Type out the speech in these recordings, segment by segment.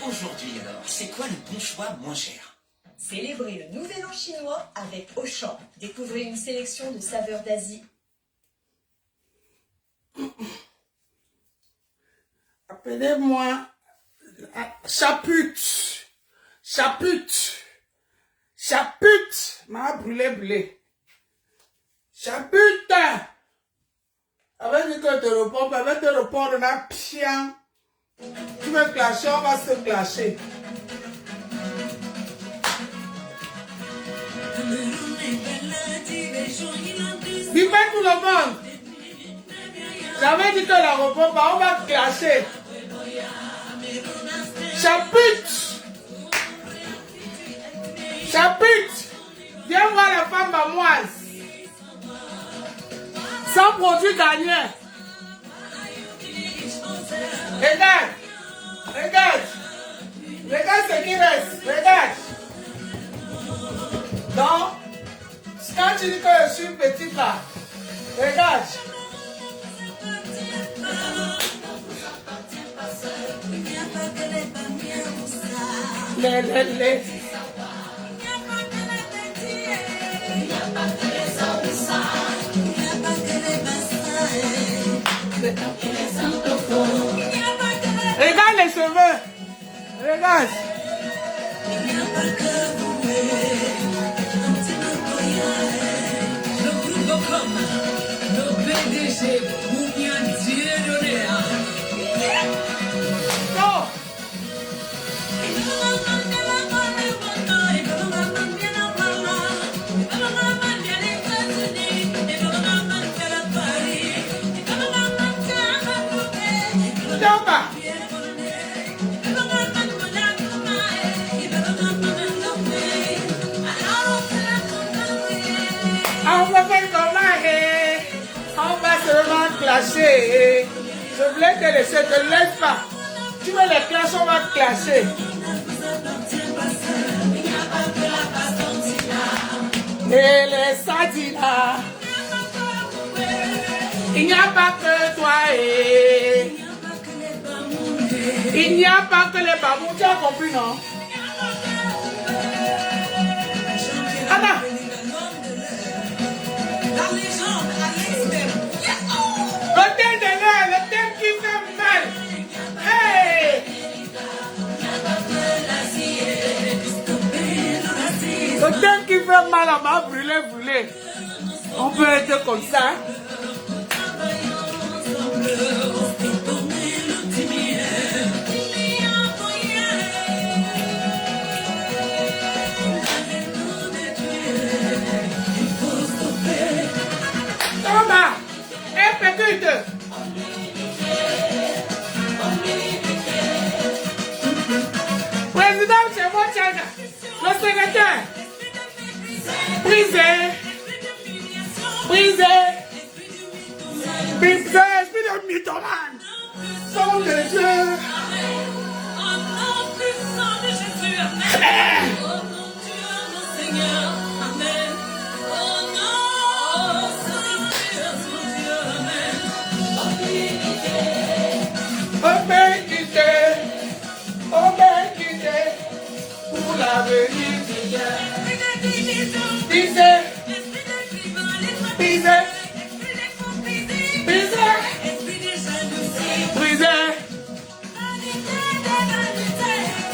aujourd'hui alors, c'est quoi le bon choix moins cher? Célébrez le Nouvel An chinois avec Auchan. Découvrez une sélection de saveurs d'Asie. Appelez-moi Chaput. Chaput. Chaput. M'a brûlé. Chaput. Avec le cœur de repos, avec le repos de la pian. Tu veux clasher, on va se clasher. Dis-moi tout le monde. J'avais dit que l'aéroport, on va clasher. Chaput. Chaput. Viens voir la femme mamoise. Sans produit gagnant. Regarde. Regarde. Regarde ce qui reste. Regarde. Donc, quand tu dis que je suis petite là, regarde. Les. Regarde les cheveux. Regarde. Non. On va faire comment on va seulement clasher. Je voulais te laisser, te laisse pas. Tu veux les classes, on va clasher. Et les sardines, il n'y a pas que toi il n'y a pas que les babous. Tu as compris, non? Anna. Le thème de l'air, le thème qui fait mal. Hey! Le thème qui fait mal, on m'a brûlé. On peut être comme ça. Thomas, petite. Président, c'est moi, Tchana. Le secrétaire. Brisé. Esprit de mythomane. Son de Dieu. Pour l'avenir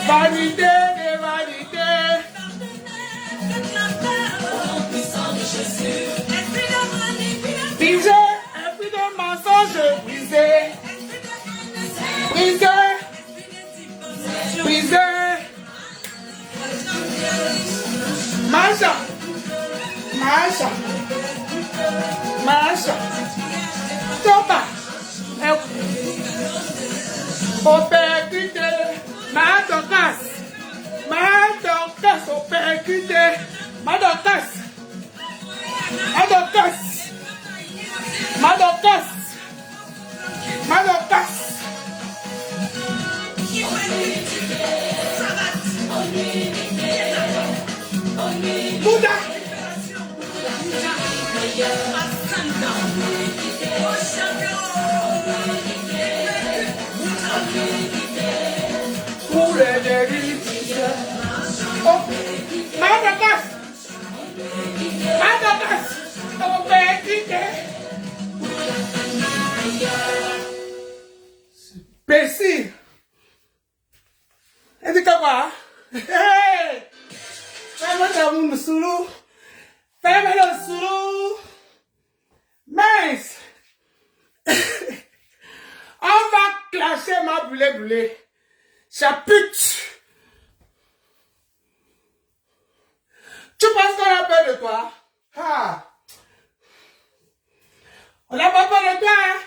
vanité des vanités. Brisé, esprit de mensonge, brisé. Masha. Toba. Opécute. Madocas. Opécute. Madocas. Bouddha. Oh, percuté. Pessi. Elle dit quoi? Hey! Fais-moi ta moune soulou. Fais-moi le soulou. Mince. On va clasher ma boulé. Chaput. Tu penses qu'on a peur de toi? Ah. On n'a pas peur de toi, hein?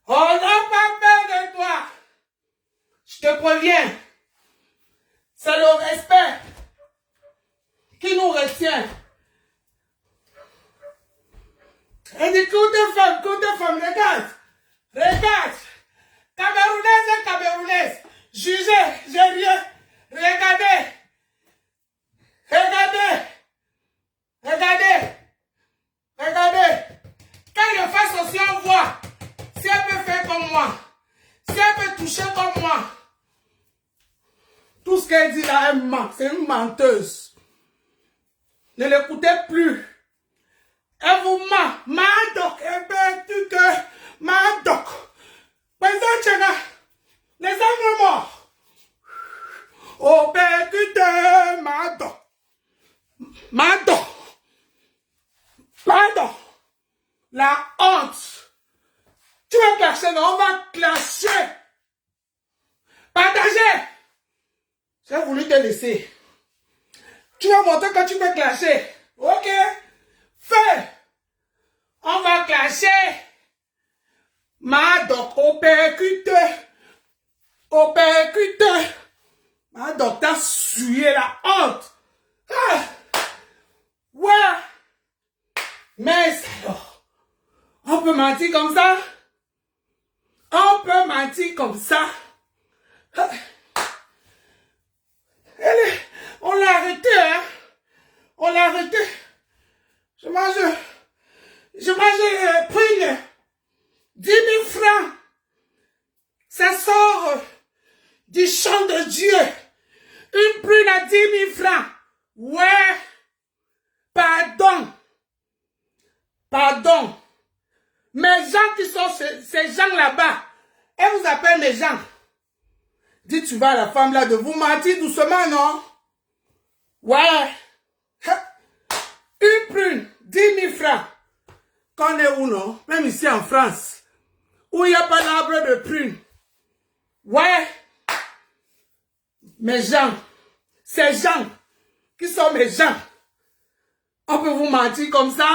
On n'a pas peur de toi. Je te préviens. C'est le respect qui nous retient. Elle dit, écoute femme, regarde. Regarde. Camerounaise et Camerounaise. Jugez, j'ai rien. Regardez. Regardez. Regardez. Regardez. Quand il face aussi, on voit. Si elle peut faire comme moi. Si elle peut toucher comme moi. Tout ce qu'elle dit là, elle ment. C'est une menteuse. Ne l'écoutez plus. Elle vous ment. Madoc. Eh ben, tu que. Madoc. Président Tchéga. Les hommes morts. Au percuté. Madoc. Madoc. Pardon. La honte. Tu vas clasher, non? On va clasher. Partager. J'ai voulu te laisser. Tu vas montrer quand tu peux clasher. Ok? Fais. On va clasher. Madoc au percuté. Au percuté. Madoc t'as sué la honte. Ah. Ouais. Mais alors, on peut mentir comme ça? On peut mentir comme ça? On l'a arrêté, hein? On l'a arrêté. Je mange prune. 10 000 francs. Ça sort du champ de Dieu. Une prune à 10 000 francs. Ouais. Pardon. Pardon. Mes gens qui sont ces gens là-bas, elles vous appellent mes gens. Dis, tu vas à la femme là de vous mentir doucement, non? Ouais. Une prune, 10 000 francs. Qu'on est où, non? Même ici en France, où il n'y a pas d'arbre de prune. Ouais. Mes gens, ces gens qui sont mes gens, on peut vous mentir comme ça?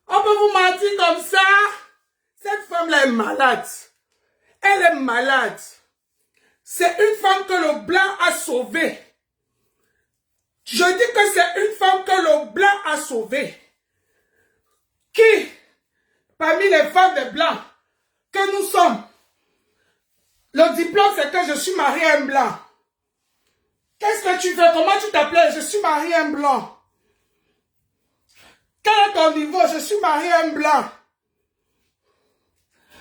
On peut vous mentir comme ça? Cette femme-là est malade. Elle est malade. C'est une femme que le blanc a sauvée. Je dis que c'est une femme que le blanc a sauvée. Qui, parmi les femmes des blancs que nous sommes, le diplôme c'est que je suis mariée à un blanc. Qu'est-ce que tu fais? Comment tu t'appelles? Je suis mariée à un blanc. Quel est ton niveau? Je suis marié à un blanc.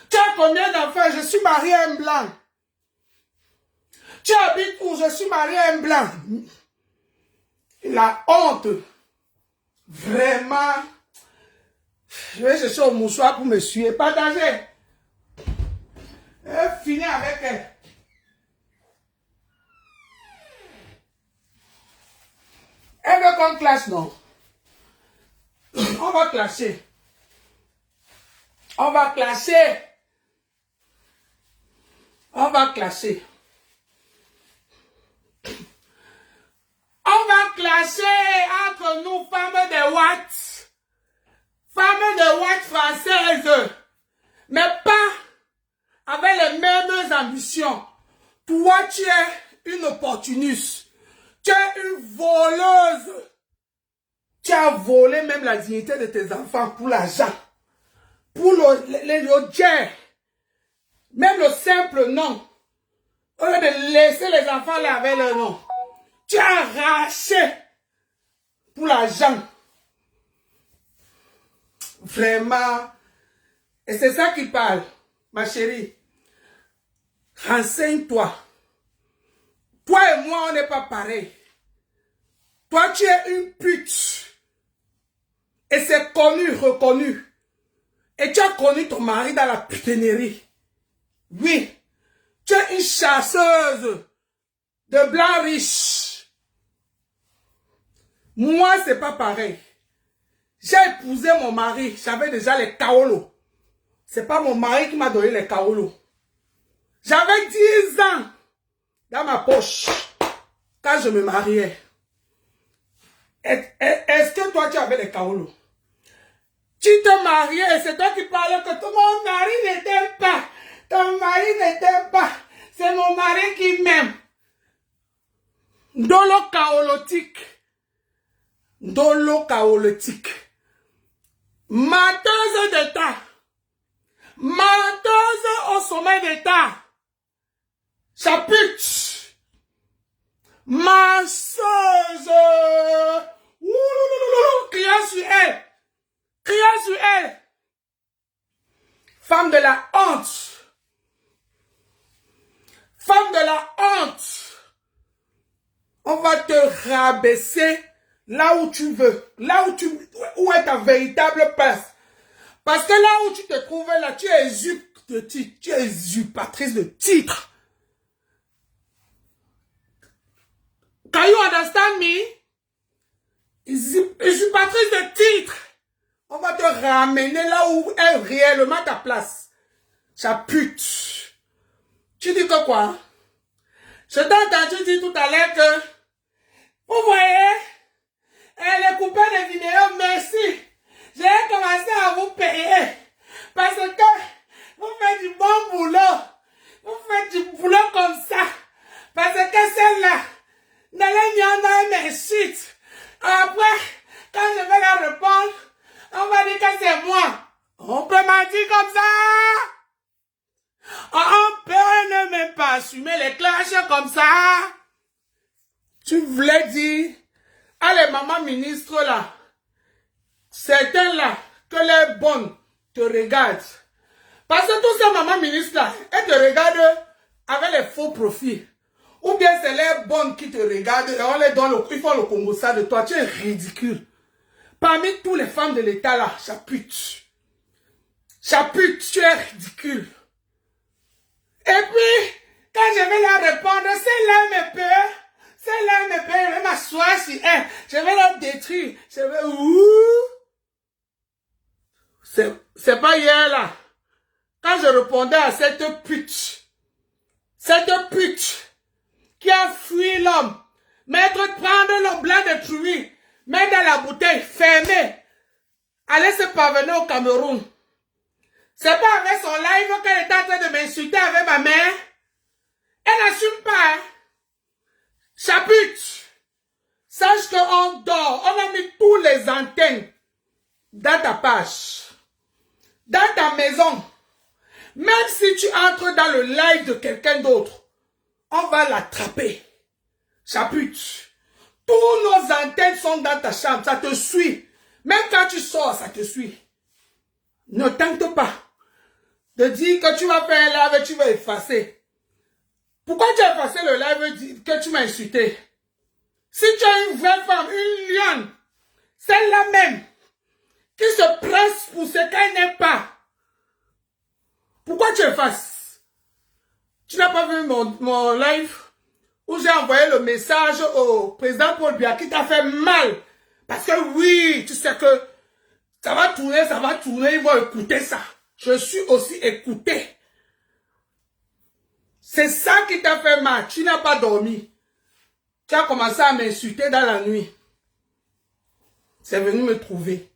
Tu as combien d'enfants? Je suis marié à un blanc. Tu habites où? Je suis marié à un blanc. La honte. Vraiment. Je vais chercher un mouchoir pour me suer. Partagez. Finis avec elle. Elle veut qu'on classe, non? On va clasher. On va clasher. On va clasher. On va clasher entre nous, femmes de Watt. Femmes de Watt françaises. Mais pas avec les mêmes ambitions. Toi, tu es une opportuniste. Tu es une voleuse. Tu as volé même la dignité de tes enfants pour l'argent. Pour le jet. Même le simple nom. Au lieu de laisser les enfants là avec le nom. Tu as arraché pour l'argent. Vraiment. Et c'est ça qui parle, ma chérie. Renseigne-toi. Toi et moi, on n'est pas pareil. Toi Toi, tu es une pute. Et c'est connu, reconnu. Et tu as connu ton mari dans la putinerie. Oui. Tu es une chasseuse de blancs riches. Moi, c'est pas pareil. J'ai épousé mon mari. J'avais déjà les kaolos. C'est pas mon mari qui m'a donné les kaolos. J'avais 10 ans dans ma poche quand je me mariais. Est-ce que toi, tu avais les kaolos? Tu te mariais et c'est toi qui parlais que mon mari ne t'aime pas. Ton mari ne t'aime pas. C'est mon mari qui m'aime. Dolo kaolotique. Dolo kaolotique. Menteuse d'État. Menteuse au sommet d'État. Chapute. Masseuse. Criant sur elle. Criant sur elle. Femme de la honte. Femme de la honte. On va te rabaisser là où tu veux. Là où est ta véritable place. Parce que là où tu te trouves là, tu es tu es usurpatrice de titre. Can you understand me? Usurpatrice de titre. On va te ramener là où est réellement ta place. Sa pute. Tu dis que quoi? Je t'ai entendu dire tout à l'heure que, vous voyez, les coupeurs de vidéos, merci. J'ai commencé à vous payer. Parce que vous faites du bon boulot. Vous faites du boulot comme ça. Parce que celle-là, n'allez pas m'insulte. Après, quand je vais la répondre, on va dire que c'est moi. On peut mentir comme ça. On peut ne même pas assumer les clashs comme ça. Tu voulais dire à les mamans ministres là, certains là, que les bonnes te regardent. Parce que tous ces mamans ministres là, elles te regardent avec les faux profils. Ou bien c'est les bonnes qui te regardent et on les donne, ils font le Congo ça de toi. Tu es ridicule. Parmi toutes les femmes de l'État là, chapute. Chapute, tu es ridicule. Et puis, quand je vais la répondre, celle-là me peut. Celle-là me peut. Je vais m'asseoir sur elle. Je vais la détruire. Je vais... C'est pas hier là. Quand je répondais à cette pute qui a fui l'homme, prendre le blanc de truie, mettre dans la bouteille, fermer, aller se parvenir au Cameroun. C'est pas avec son live qu'elle est en train de m'insulter avec ma mère. Elle n'assume pas. Hein? Chapute. Sache qu'on dort. On a mis tous les antennes dans ta page. Dans ta maison. Même si tu entres dans le live de quelqu'un d'autre, on va l'attraper. Chapute. Tous nos antennes sont dans ta chambre. Ça te suit. Même quand tu sors, ça te suit. Ne tente pas de dire que tu vas faire un live et tu vas effacer. Pourquoi tu as effacé le live que tu m'as insulté? Si tu es une vraie femme, une lionne, celle-là même, qui se presse pour ce qu'elle n'est pas, pourquoi tu effaces? Tu n'as pas vu mon live où j'ai envoyé le message au président Paul Biya qui t'a fait mal? Parce que oui, tu sais que ça va tourner, ils vont écouter ça. Je suis aussi écouté. C'est ça qui t'a fait mal. Tu n'as pas dormi. Tu as commencé à m'insulter dans la nuit. C'est venu me trouver.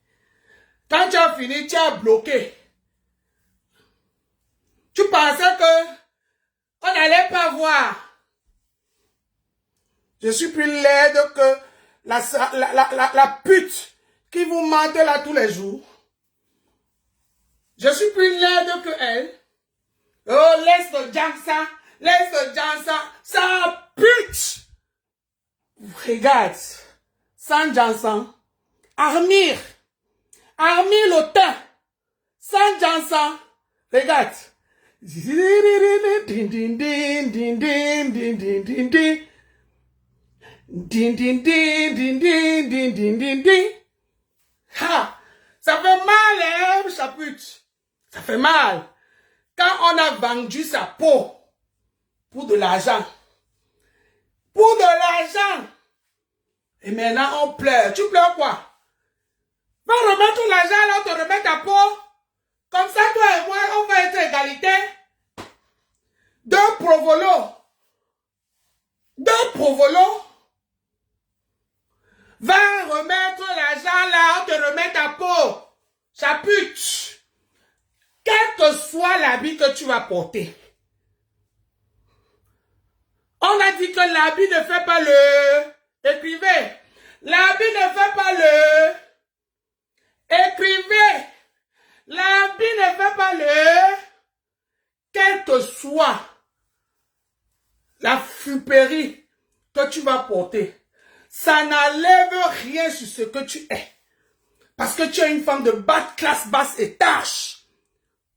Quand tu as fini, tu as bloqué. Tu pensais que on n'allait pas voir. Je suis plus laide que la pute qui vous mente là tous les jours. Je suis plus laide que elle. Oh, laisse le Jansa, ça pute. Regarde, sans Jansa, Armir l'auteur, sans Jansa, regarde. Din, din, din, din, din, din, din, din, din. Ha! Ça fait mal, hein, chapitre. Ça fait mal. Quand on a vendu sa peau pour de l'argent. Pour de l'argent. Et maintenant, on pleure. Tu pleures quoi? Va remettre l'argent, là, on te remet ta peau. Comme ça, toi et moi, on va être égalité. Deux provolos. Deux provolos. Va remettre l'argent, là, on te remet ta peau. Chapitre. Quel que soit l'habit que tu vas porter. On a dit que l'habit ne fait pas le... Écrivez. L'habit ne fait pas le... Écrivez. L'habit ne fait pas le... Quelle que soit la fuperie que tu vas porter, ça n'enlève rien sur ce que tu es. Parce que tu es une femme de basse classe, basse étage.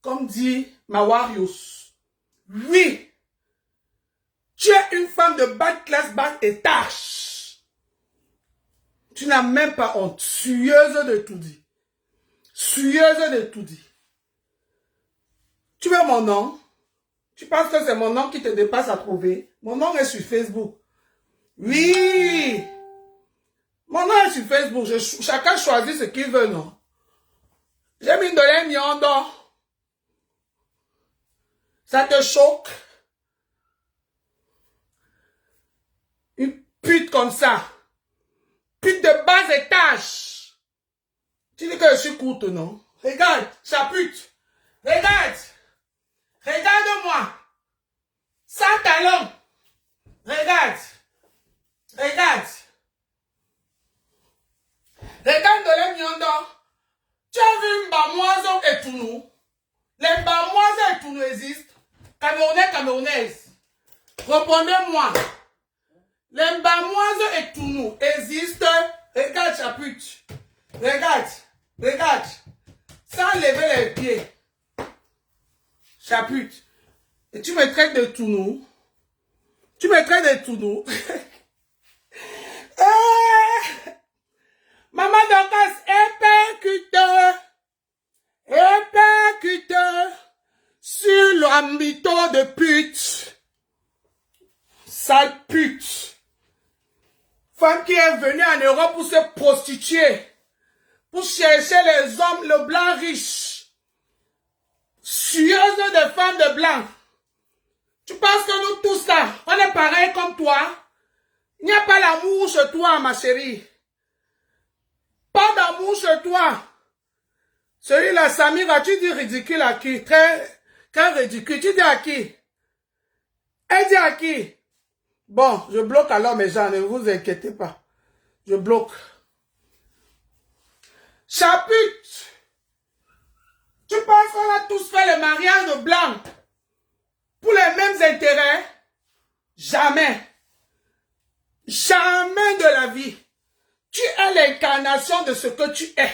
Comme dit Mawarius. Oui. Tu es une femme de basse classe, basse étage. Tu n'as même pas honte. Sueuse de tout dit. Sueuse de tout dit. Tu veux mon nom? Tu penses que c'est mon nom qui te dépasse à trouver? Mon nom est sur Facebook. Oui. Mon nom est sur Facebook. Chacun choisit ce qu'il veut, non? J'ai mis de l'amiande. Ça te choque? Une pute comme ça. Pute de bas étage. Tu dis que je suis courte, non? Regarde, sa pute. Regarde. Regarde-moi. Sans talon. Regarde. Regarde. Regarde de l'amiande. Tu as vu une bamoise et tout nous? Les bamoises et tout nous existent. Camerounais, Camerounaises. Répondez-moi. Les bamoises et tout nous existent. Regarde, chapitre. Regarde. Regarde. Sans lever les pieds. Chapitre. Et tu me traites de tout nous. Tu me traites de tout nous. Maman Dorcas, épercuteur. Épercuteur. Sur l'ambito de pute. Sale pute. Femme qui est venue en Europe pour se prostituer. Pour chercher les hommes, le blanc riche. Sueuse de femmes de blanc. Tu penses que nous tous là, on est pareil comme toi? Il n'y a pas l'amour chez toi, ma chérie. Pas d'amour chez toi. Celui-là, Samira, tu dis ridicule à qui? Très ridicule. Tu dis à qui? Elle dit à qui? Bon, je bloque alors mes gens, ne vous inquiétez pas. Je bloque. Chapitre. Tu penses qu'on a tous fait le mariage de blanc pour les mêmes intérêts? Jamais. Jamais de la vie. Tu es l'incarnation de ce que tu es.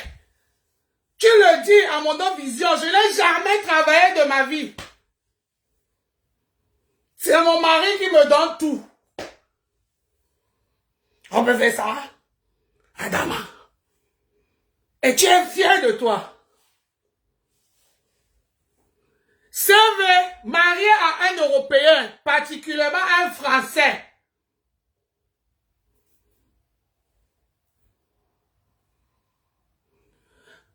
Tu le dis à mon don vision, je n'ai jamais travaillé de ma vie. C'est mon mari qui me donne tout. On peut faire ça, Adama. Et tu es fier de toi. Servez, marié à un Européen, particulièrement un Français.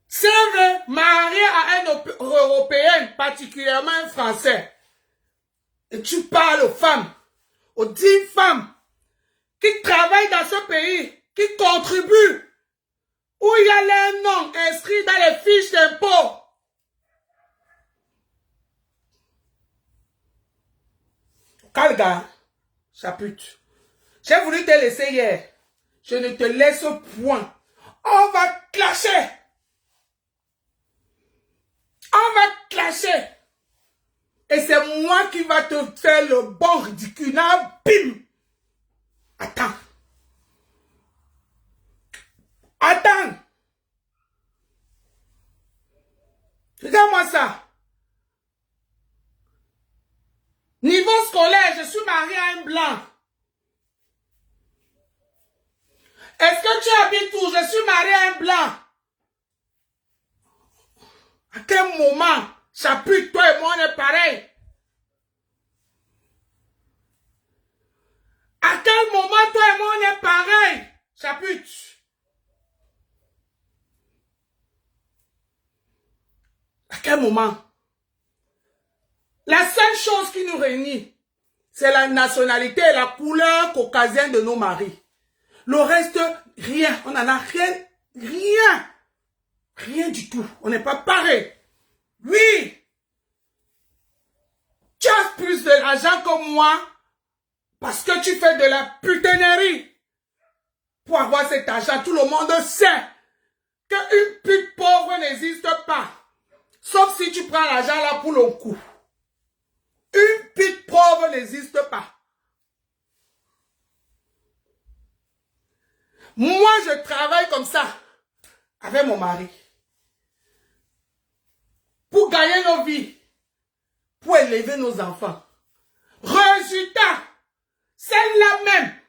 Servez, marié à un Européen, particulièrement un Français. Et tu parles aux femmes, aux 10 femmes qui travaillent dans ce pays, qui contribuent, où il y a leur nom inscrit dans les fiches d'impôt. Calga, chapitre. J'ai voulu te laisser hier. Je ne te laisse point. On va clasher. On va clasher. Et c'est moi qui va te faire le bon ridicule. Bim. Attends. Attends. Regarde-moi ça. Niveau scolaire, je suis marié à un blanc. dit tout, je suis marié à un blanc. À quel moment, chapitre, toi et moi, on est pareil? À quel moment, toi et moi, on est pareil? Chapitre. À quel moment? La seule chose qui nous réunit, c'est la nationalité et la couleur caucasienne de nos maris. Le reste, rien. On n'en a rien. Rien. Rien du tout. On n'est pas pareil. Oui. Tu as plus de l'argent que moi parce que tu fais de la putanerie. Pour avoir cet argent, tout le monde sait qu'une pute pauvre n'existe pas. Sauf si tu prends l'argent là pour le coup. Une pute pauvre n'existe pas. Moi, je travaille comme ça avec mon mari. Pour gagner nos vies. Pour élever nos enfants. Résultat, celle-là même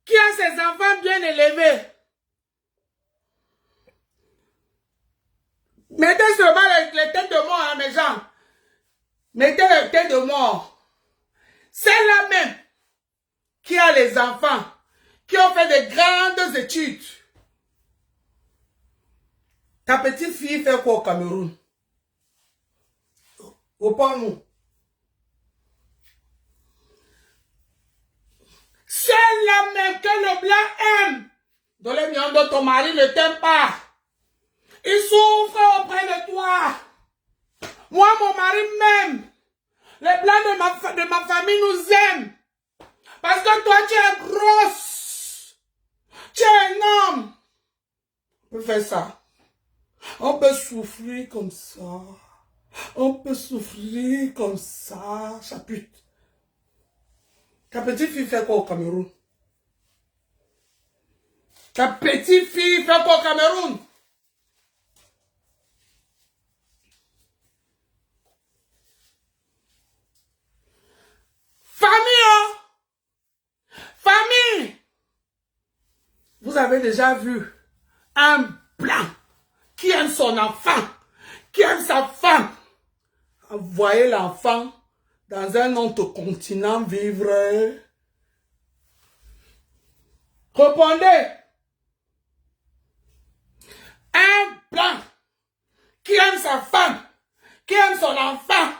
qui a ses enfants bien élevés. Mettez seulement les têtes de mort à mes gens. Mettez les têtes de mort. Celle-là même qui a les enfants, qui ont fait de grandes études. Ta petite fille fait quoi au Cameroun? Réponds-nous. Celle-là même que le blanc aime. Dans les millions de ton mari ne t'aime pas. Il souffre auprès de toi. Moi, mon mari m'aime. Les blancs de ma famille nous aiment. Parce que toi, tu es grosse. Tu es énorme. On peut faire ça. On peut souffrir comme ça. On peut souffrir comme ça. Chapitre. Ta petite fille fait quoi au Cameroun? Ta petite fille fait quoi au Cameroun? Famille, famille. Vous avez déjà vu un blanc qui aime son enfant, qui aime sa femme. Envoyer l'enfant dans un autre continent vivre. Répondez. Un blanc qui aime sa femme, qui aime son enfant.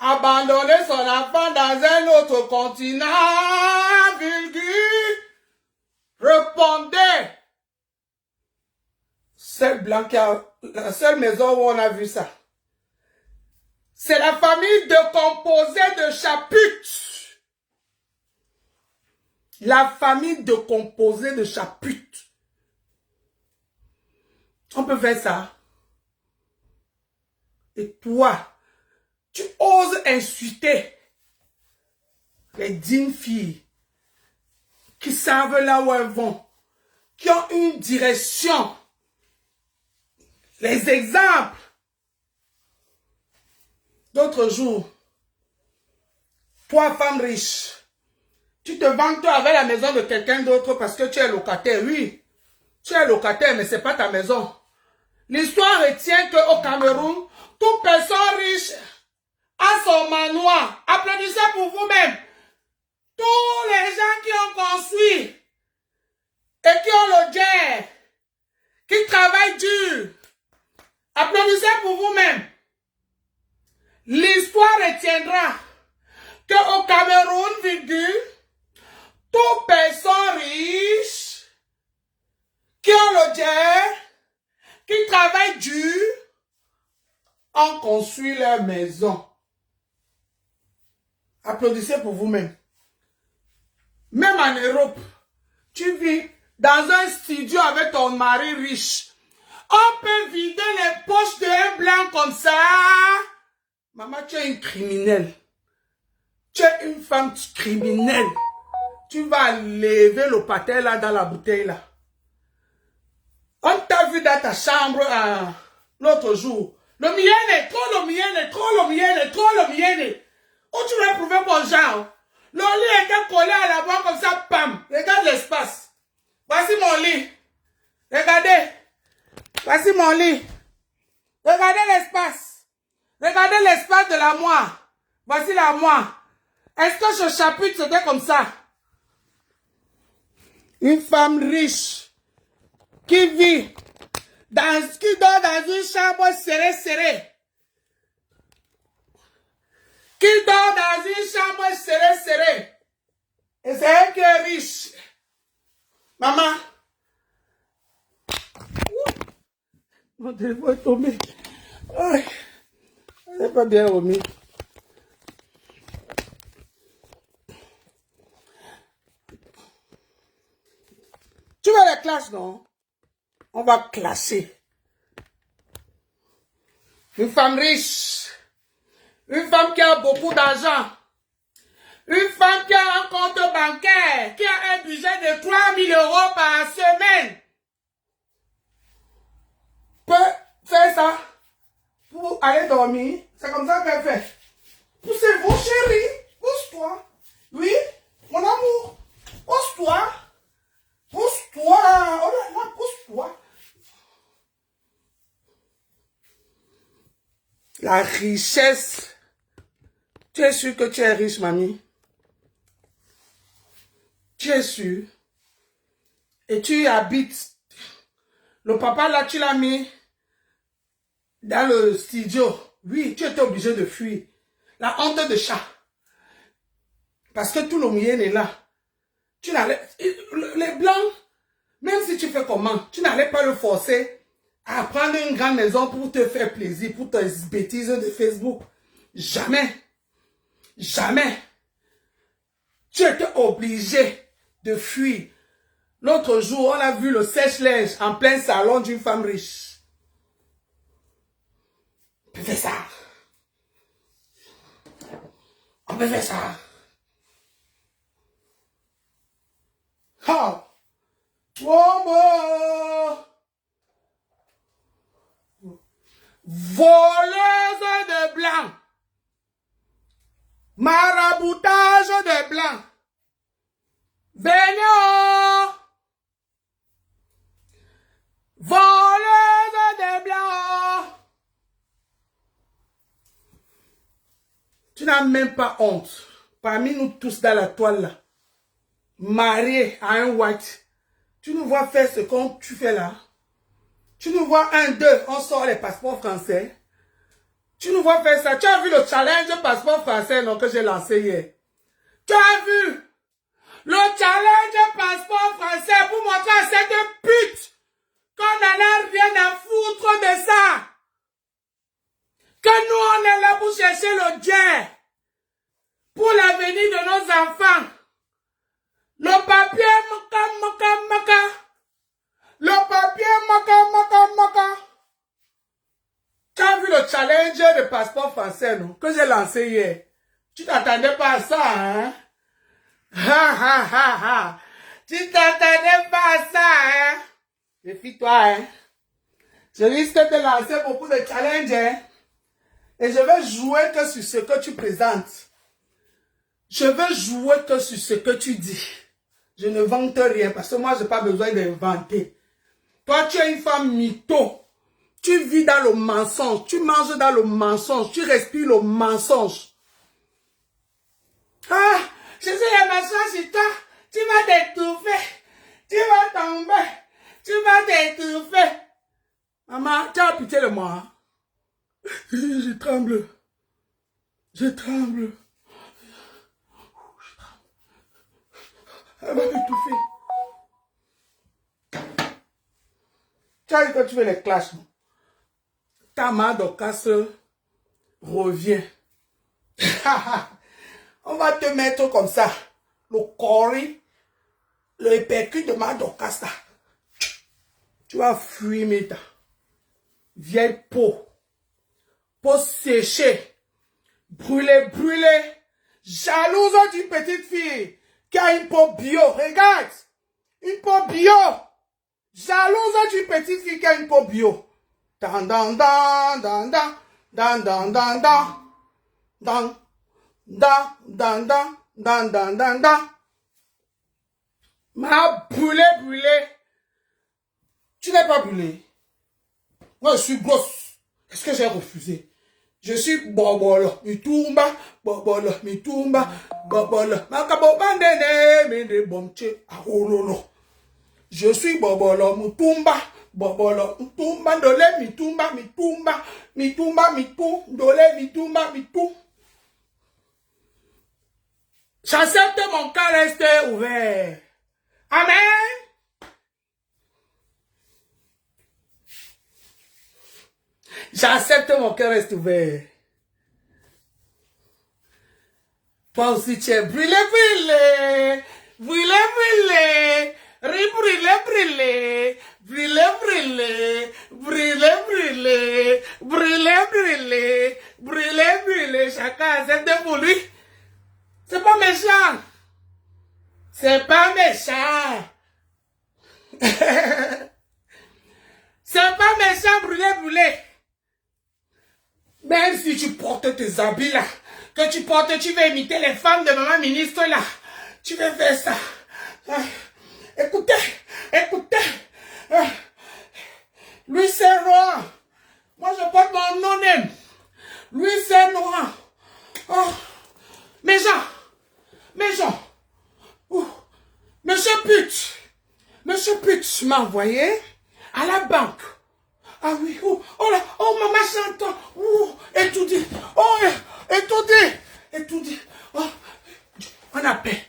Abandonner son enfant dans un autre continent, virgule. Répondez. Seul blanc qui a, la seule maison où on a vu ça. C'est la famille décomposée de Chaput. La famille décomposée de Chaput. On peut faire ça. Et toi, tu oses insulter les dignes filles qui savent là où elles vont, qui ont une direction. Les exemples. D'autres jours, toi, femme riche, tu te vantes avec la maison de quelqu'un d'autre parce que tu es locataire. Oui, tu es locataire, mais ce n'est pas ta maison. L'histoire retient qu'au Cameroun, toute personne riche a son manoir. Applaudissez pour vous-même. Tous les gens qui ont construit et qui ont le guerre, qui travaillent dur, applaudissez pour vous-même. L'histoire retiendra qu'au Cameroun, virgule, toute personne riche qui ont le guerre, qui travaillent dur, ont construit leur maison. Applaudissez pour vous-même. Même en Europe, tu vis dans un studio avec ton mari riche. On peut vider les poches d'un blanc comme ça. Maman, tu es une criminelle. Tu es une femme criminelle. Tu vas lever le pâté là dans la bouteille là. On t'a vu dans ta chambre l'autre jour. Le mienne, trop le mienne, trop le mienne, trop le mienne. Où tu vas prouver mon genre? Le lit était collé à la banque comme ça, pam. Regarde l'espace. Voici mon lit. Regardez. Voici mon lit. Regardez l'espace. Regardez l'espace de l'armoire. Voici l'armoire. Est-ce que ce chapitre c'était comme ça? Une femme riche qui qui dort dans une chambre serrée. Qui dort dans une chambre serrée. Et c'est elle qui est riche. Maman. Mon téléphone est tombé. Aïe. C'est pas bien remis. Tu veux les classes, non? On va classer. Une femme riche. Une femme qui a beaucoup d'argent. Une femme qui a un compte bancaire. Qui a un budget de 3 000 € par semaine. Peut faire ça pour aller dormir. C'est comme ça qu'elle fait. Poussez-vous, chérie. Pousse-toi. Oui, mon amour. Pousse-toi. Pousse-toi. Oh là là, pousse-toi. La richesse. Tu es sûr que tu es riche, mamie? Tu es sûr? Et tu y habites. Le papa là, tu l'as mis dans le studio. Oui, tu étais obligé de fuir. La honte de chat. Parce que tout le moyen est là. Tu n'allais... Les blancs, même si tu fais comment, tu n'allais pas le forcer à prendre une grande maison pour te faire plaisir, pour tes bêtises de Facebook. Jamais. Jamais. Tu étais obligé de fuir. L'autre jour, on a vu le sèche-linge en plein salon d'une femme riche. On peut faire ça. On peut faire ça. Oh. Womo. Voleuse de blanc. Maraboutage de blanc. Venez. Voleuse de blanc. Tu n'as même pas honte. Parmi nous tous dans la toile là. Marié à un white. Tu nous vois faire ce que tu fais là. Tu nous vois 1, 2, on sort les passeports français. Tu nous vois faire ça. Tu as vu le challenge passeport français non, que j'ai lancé hier. Tu as vu le challenge passeport français pour montrer à cette pute qu'on n'en a rien à foutre de ça. Que nous on est là pour chercher le Dieu. Pour l'avenir de nos enfants. Le papier maka. Le papier maka. Tu as vu le challenge de passeport français, non? Que j'ai lancé hier. Tu t'attendais pas à ça, hein? Tu t'attendais pas à ça, hein? Méfie-toi, hein? Je risque de lancer beaucoup de challenges, hein? Et je vais jouer que sur ce que tu présentes. Je vais jouer que sur ce que tu dis. Je ne vante rien parce que moi, je n'ai pas besoin d'inventer. Toi, tu es une femme mytho. Tu vis dans le mensonge. Tu manges dans le mensonge. Tu respires le mensonge. Ah, je sais, il y a ma soeur sur toi. Tu vas t'étouffer. Tu vas tomber. Tu vas t'étouffer. Maman, tu as pitié de moi. Je tremble. Je tremble. Elle va m'étouffer. Tu as dit que tu veux les clashs. Ta main de casse revient. On va te mettre comme ça. Le cori, le épercute de ma docasta. Tu vas fuir, Meta. Vieille peau. Peau séchée. Brûlée. Jalouse d'une petite fille qui a une peau bio. Regarde. Une peau bio. Jalouse d'une petite fille qui a une peau bio. Dan dan dan dan dan dan dan dan dan dan dan dan dan dan dan dan dan. m'a brûlé, brûlé. Tu n'es pas brûlé. Moi, je suis grosse. Qu'est-ce que j'ai refusé? Je suis bobolo, mitumba, bobolo, mitumba, bobolo. Makabobandene, mende bomche, aololo. Je suis bobolo, mutumba, bobolo, mutumba, dole, mitumba, mitumba, mitumba, mitou, dole, mitumba, mitou. J'accepte mon cœur reste ouvert. Amen. J'accepte mon cœur reste ouvert. Toi aussi tu es brûlé, brûlé, brûlé, brûlé, brûlé, brûlé, brûlé, brûlé, brûlé, brûlé, brûlé, brûlé, brûlé, brûlé. Chacun accepte pour lui. C'est pas méchant. C'est pas méchant. C'est pas méchant, brûlé, brûlé. Même si tu portes tes habits là, que tu portes, tu veux imiter les femmes de maman ministre là, tu veux faire ça. Écoutez, écoutez. Lui c'est noir. Moi je porte mon nom même. Lui c'est noir. Oh. Méchant. Méchant. Monsieur pute m'a envoyé à la banque. Ah oui, oh là, oh maman chante, et tout dit, et tout dit, et tout dit. Oh, on appelle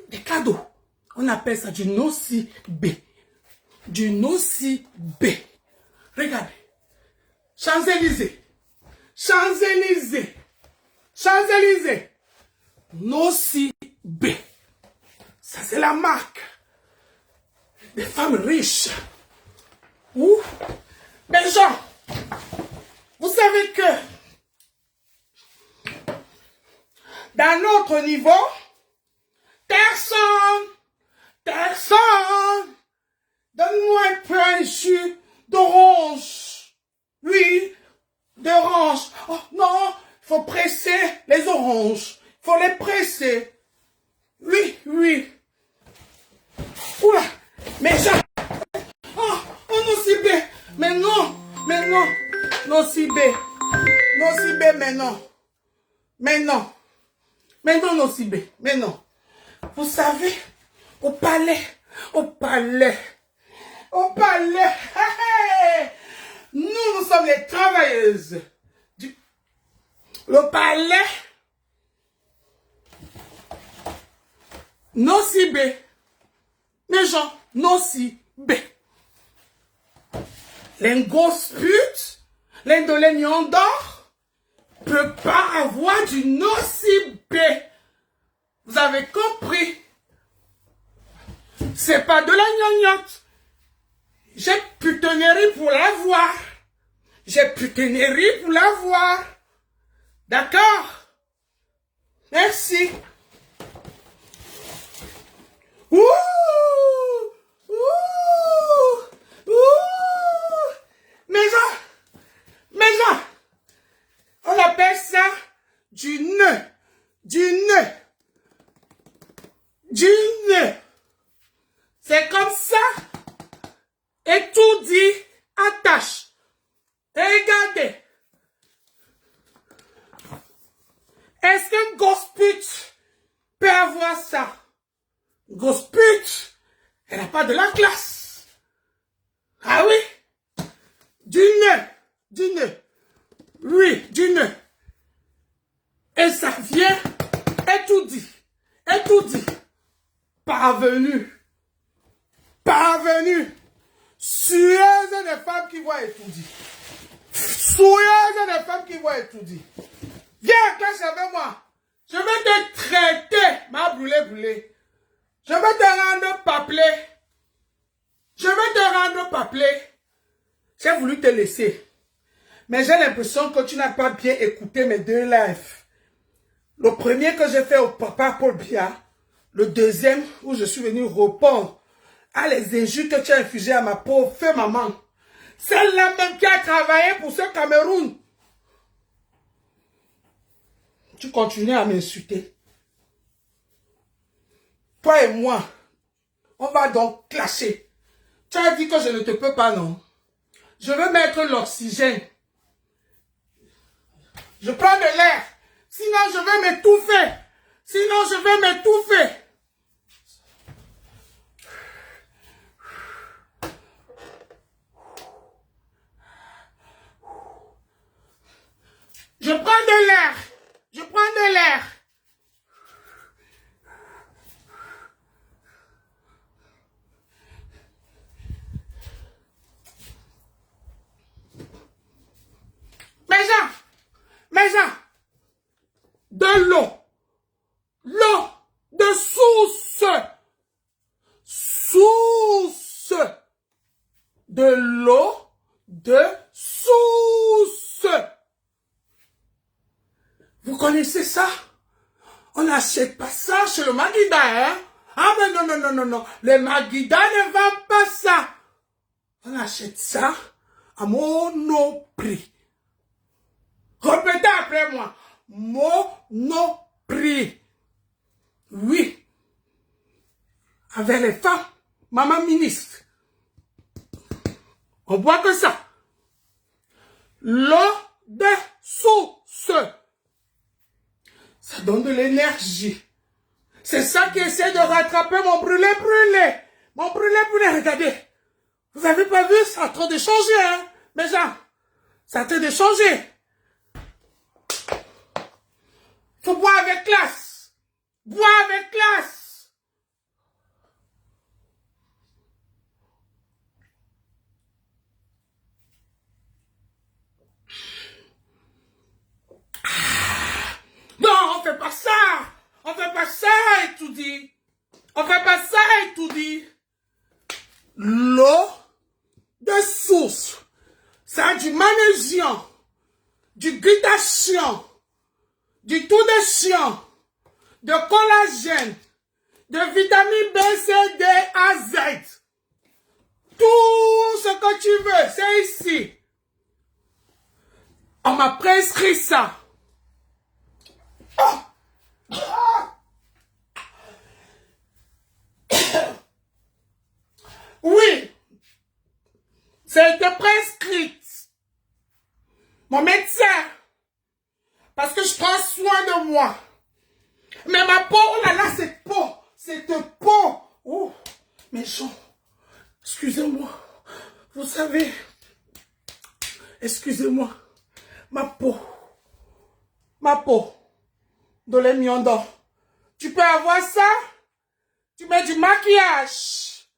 des cadeaux. On appelle ça du nocibé. Du nocibé. Regardez. Champs-Élysées. Champs-Élysées. Champs-Élysées. Nocibé. Ça, c'est la marque des femmes riches. Ouh. Mais gens, vous savez que dans notre niveau, personne, donne-moi un peu un jus d'orange. Oui, d'orange. Oh non, il faut presser les oranges. Il faut les presser. Oui, oui. Oula, mais gens, nocibé. Mais non, nocibé, mais non, nocibé, mais non. Vous savez, au palais, nous sommes les travailleuses. Le palais, nocibé, mais gens, nocibé. Les grosses putes, les dolénions d'or, peut pas avoir du nocibé. Vous avez compris? C'est pas de la gnognotte. J'ai putonnerie pour l'avoir. J'ai putonnerie pour l'avoir. D'accord? Merci. Ouh! Maison, on appelle ça du nœud. C'est comme ça. Et tout dit, attache. Et regardez. Est-ce qu'un gosse pute peut avoir ça? Gosse pute, elle n'a pas de la classe. Ah oui? Du nœud. Oui, du nœud. Et ça vient, et tout dit. Parvenu. Sueuse des femmes qui voient étudier. Sueuse des femmes qui voient étudier. Viens en classe avec moi. Je vais te traiter, ma brûlée. Je vais te rendre papier. J'ai voulu te laisser. Mais j'ai l'impression que tu n'as pas bien écouté mes deux lives. Le premier que j'ai fait au papa Paul Biya. Le deuxième où je suis venu répondre à les injures que tu as infligées à ma pauvre feu maman. Celle-là même qui a travaillé pour ce Cameroun. Tu continues à m'insulter. Toi et moi, On va donc clasher. Tu as dit que je ne te peux pas, non? Je veux mettre l'oxygène. Je prends de l'air. Sinon, je vais m'étouffer. Sinon, je vais m'étouffer. Je prends de l'air. Je prends de l'air. Mais Jean, de l'eau. L'eau de source. Source. De l'eau de source. Vous connaissez ça? On n'achète pas ça chez le Maguida, hein? Ah mais non, non, non, non, non. Le Maguida ne vend pas ça. On achète ça à Monoprix. Répétez après moi. Monoprix. Oui. Avec les femmes, maman ministre. On boit que ça. L'eau de source. Ça donne de l'énergie. C'est ça qui essaie de rattraper mon brûlé. Mon brûlé. Regardez. Vous avez pas vu? Ça a trop de changer, hein? Mais Jean, ça a trop de changer. Faut boire avec classe. Boire avec classe. Non, on fait pas ça. On fait pas ça et tout dit. On fait pas ça et tout dit. L'eau de source. Ça a du magnésium, du glutathion, du tout de chien, de collagène, de vitamine B, C, D, A, Z. Tout ce que tu veux, c'est ici. On m'a prescrit ça. Oh. Oui, ça a été prescrit. Mon médecin, parce que je prends soin de moi. Mais ma peau, oh là là, cette peau. Oh, mes gens, excusez-moi. Vous savez, excusez-moi, ma peau, de l'émiondo. Tu peux avoir ça? Tu mets du maquillage.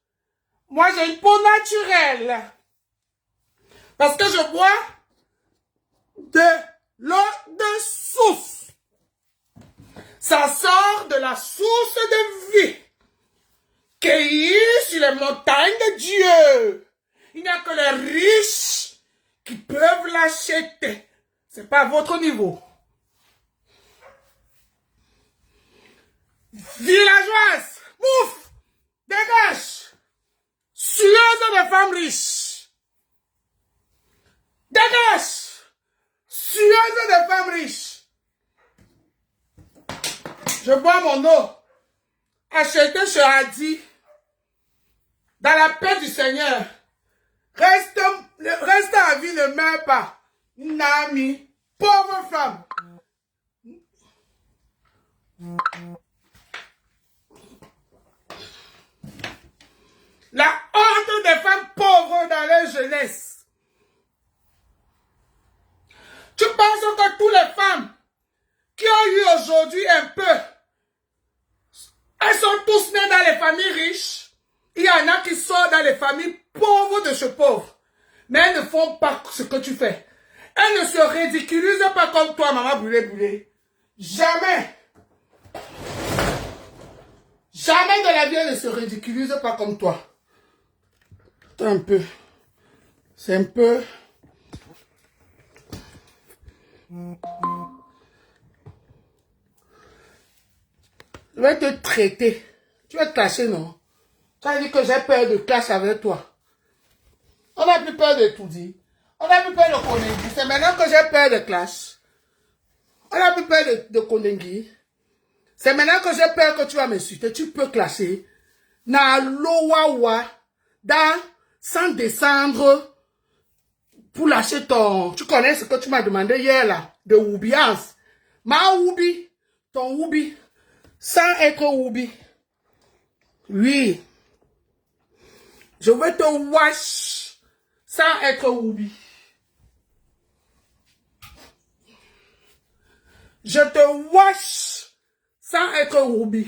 Moi, j'ai une peau naturelle. Parce que je bois de l'eau de source. Ça sort de la source de vie. Cueillie sur les montagnes de Dieu. Il n'y a que les riches qui peuvent l'acheter. C'est pas à votre niveau. Villageoise, mouf, dégage. Sueuse de femmes riches. Dégage. Sueuse de femmes riches. Je bois mon eau. Achetez chez Adi. Dans la paix du Seigneur. Reste à vie, ne meurs pas. Nami, pauvre femme. La honte des femmes pauvres dans leur jeunesse. Tu penses que toutes les femmes qui ont eu aujourd'hui un peu, elles sont tous nées dans les familles riches. Il y en a qui sont dans les familles pauvres de ce pauvre. Mais elles ne font pas ce que tu fais. Elles ne se ridiculisent pas comme toi, maman boulé. Jamais. Jamais de la vie, elles ne se ridiculisent pas comme toi. Attends un peu. C'est un peu... Je vais te traiter. Tu vas te classer, non? Tu as dit que j'ai peur de classe avec toi. On n'a plus peur de tout dire. On n'a plus peur de Konengi. C'est maintenant que j'ai peur de classe. On n'a plus peur de Konengi. C'est maintenant que j'ai peur que tu vas m'insulter. Tu peux classer. na Lowawa, dans 100 décembre, pour lâcher ton... Tu connais ce que tu m'as demandé hier là, de Woubiance. Ma Woubi, ton Woubi, sans être Woubi. Oui. Je veux te wash sans être Woubi. Je te wash sans être Woubi.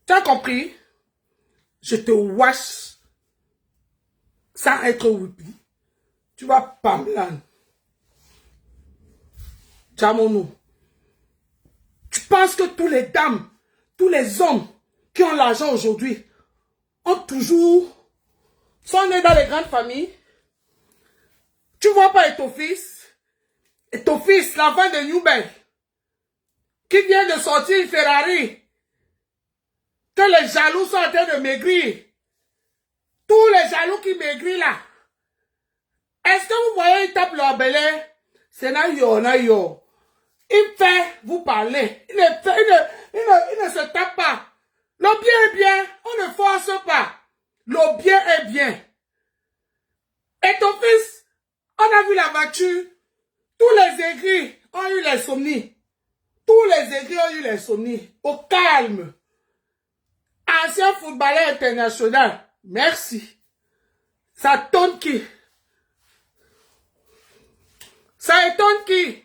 Tu as compris? Je te wash sans être Woubi. Tu vas pas me l'en. Jamono. Tu penses que tous les dames, tous les hommes qui ont l'argent aujourd'hui ont toujours... sont nés dans les grandes familles? Tu vois pas et ton fils, l'enfant de Newbel, qui vient de sortir une Ferrari, que les jaloux sont en train de maigrir. Tous les jaloux qui maigrissent là. Est-ce que vous voyez, il tape leur belé? C'est na yo. Il fait vous parler. Il ne se tape pas. Le bien est bien. On ne force pas. Le bien est bien. Et ton fils, on a vu la voiture. Tous les aigris ont eu l'insomnie. Tous les aigris ont eu l'insomnie. Au calme. Ancien footballeur international. Merci. Ça tonne qui? Ça étonne qui?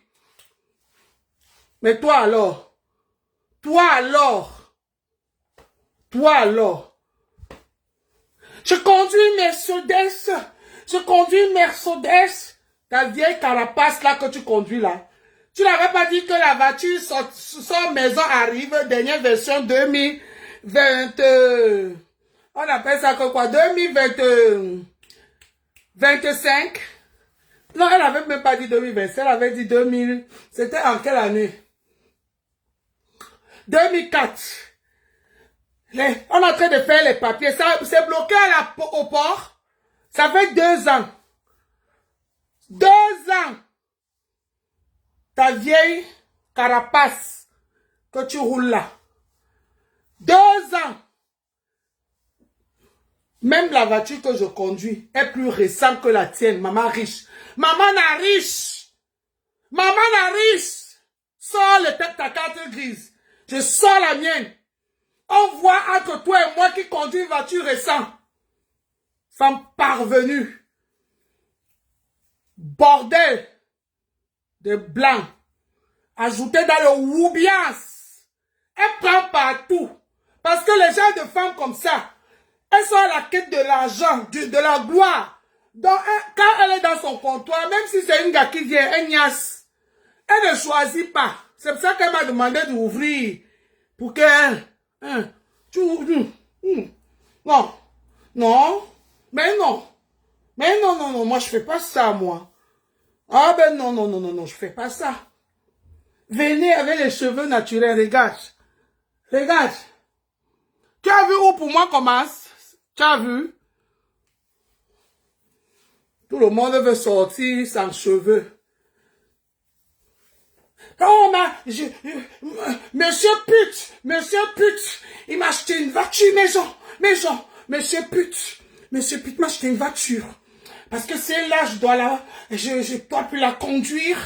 Mais toi alors? Toi alors? Toi alors? Je conduis Mercedes. Je conduis Mercedes. Ta vieille carapace là que tu conduis là. Tu n'avais pas dit que la voiture son maison arrive, dernière version 2020, on appelle ça que quoi, 2025. Non, elle n'avait même pas dit 2025, elle avait dit 2000. C'était en quelle année? 2004. On est en train de faire les papiers. Ça c'est bloqué au port. Ça fait 2 ans. 2 ans. Ta vieille carapace que tu roules là. 2 ans. Même la voiture que je conduis est plus récente que la tienne, maman riche. Maman n'a riche. Maman n'a riche. Sors ta carte grise. Je sors la mienne. On voit entre toi et moi qui conduit une voiture récente. Femme parvenue. Bordel de blanc. Ajouté dans le woubias. Elle prend partout. Parce que les gens de femmes comme ça, elles sont à la quête de l'argent, de la gloire. Donc, quand elle est dans son comptoir, même si c'est une gars qui vient, elle niasse. Elle ne choisit pas. C'est pour ça qu'elle m'a demandé d'ouvrir. Pour que... non. Non. Mais non. Mais non. Moi, je fais pas ça, moi. Ah ben non. Je fais pas ça. Venez avec les cheveux naturels. Regarde. Regarde. Tu as vu où pour moi commence? Tu as vu? Tout le monde veut sortir sans cheveux. Oh, monsieur pute, il m'a acheté une voiture, maison, monsieur pute m'a acheté une voiture. Parce que c'est là, je dois plus la conduire.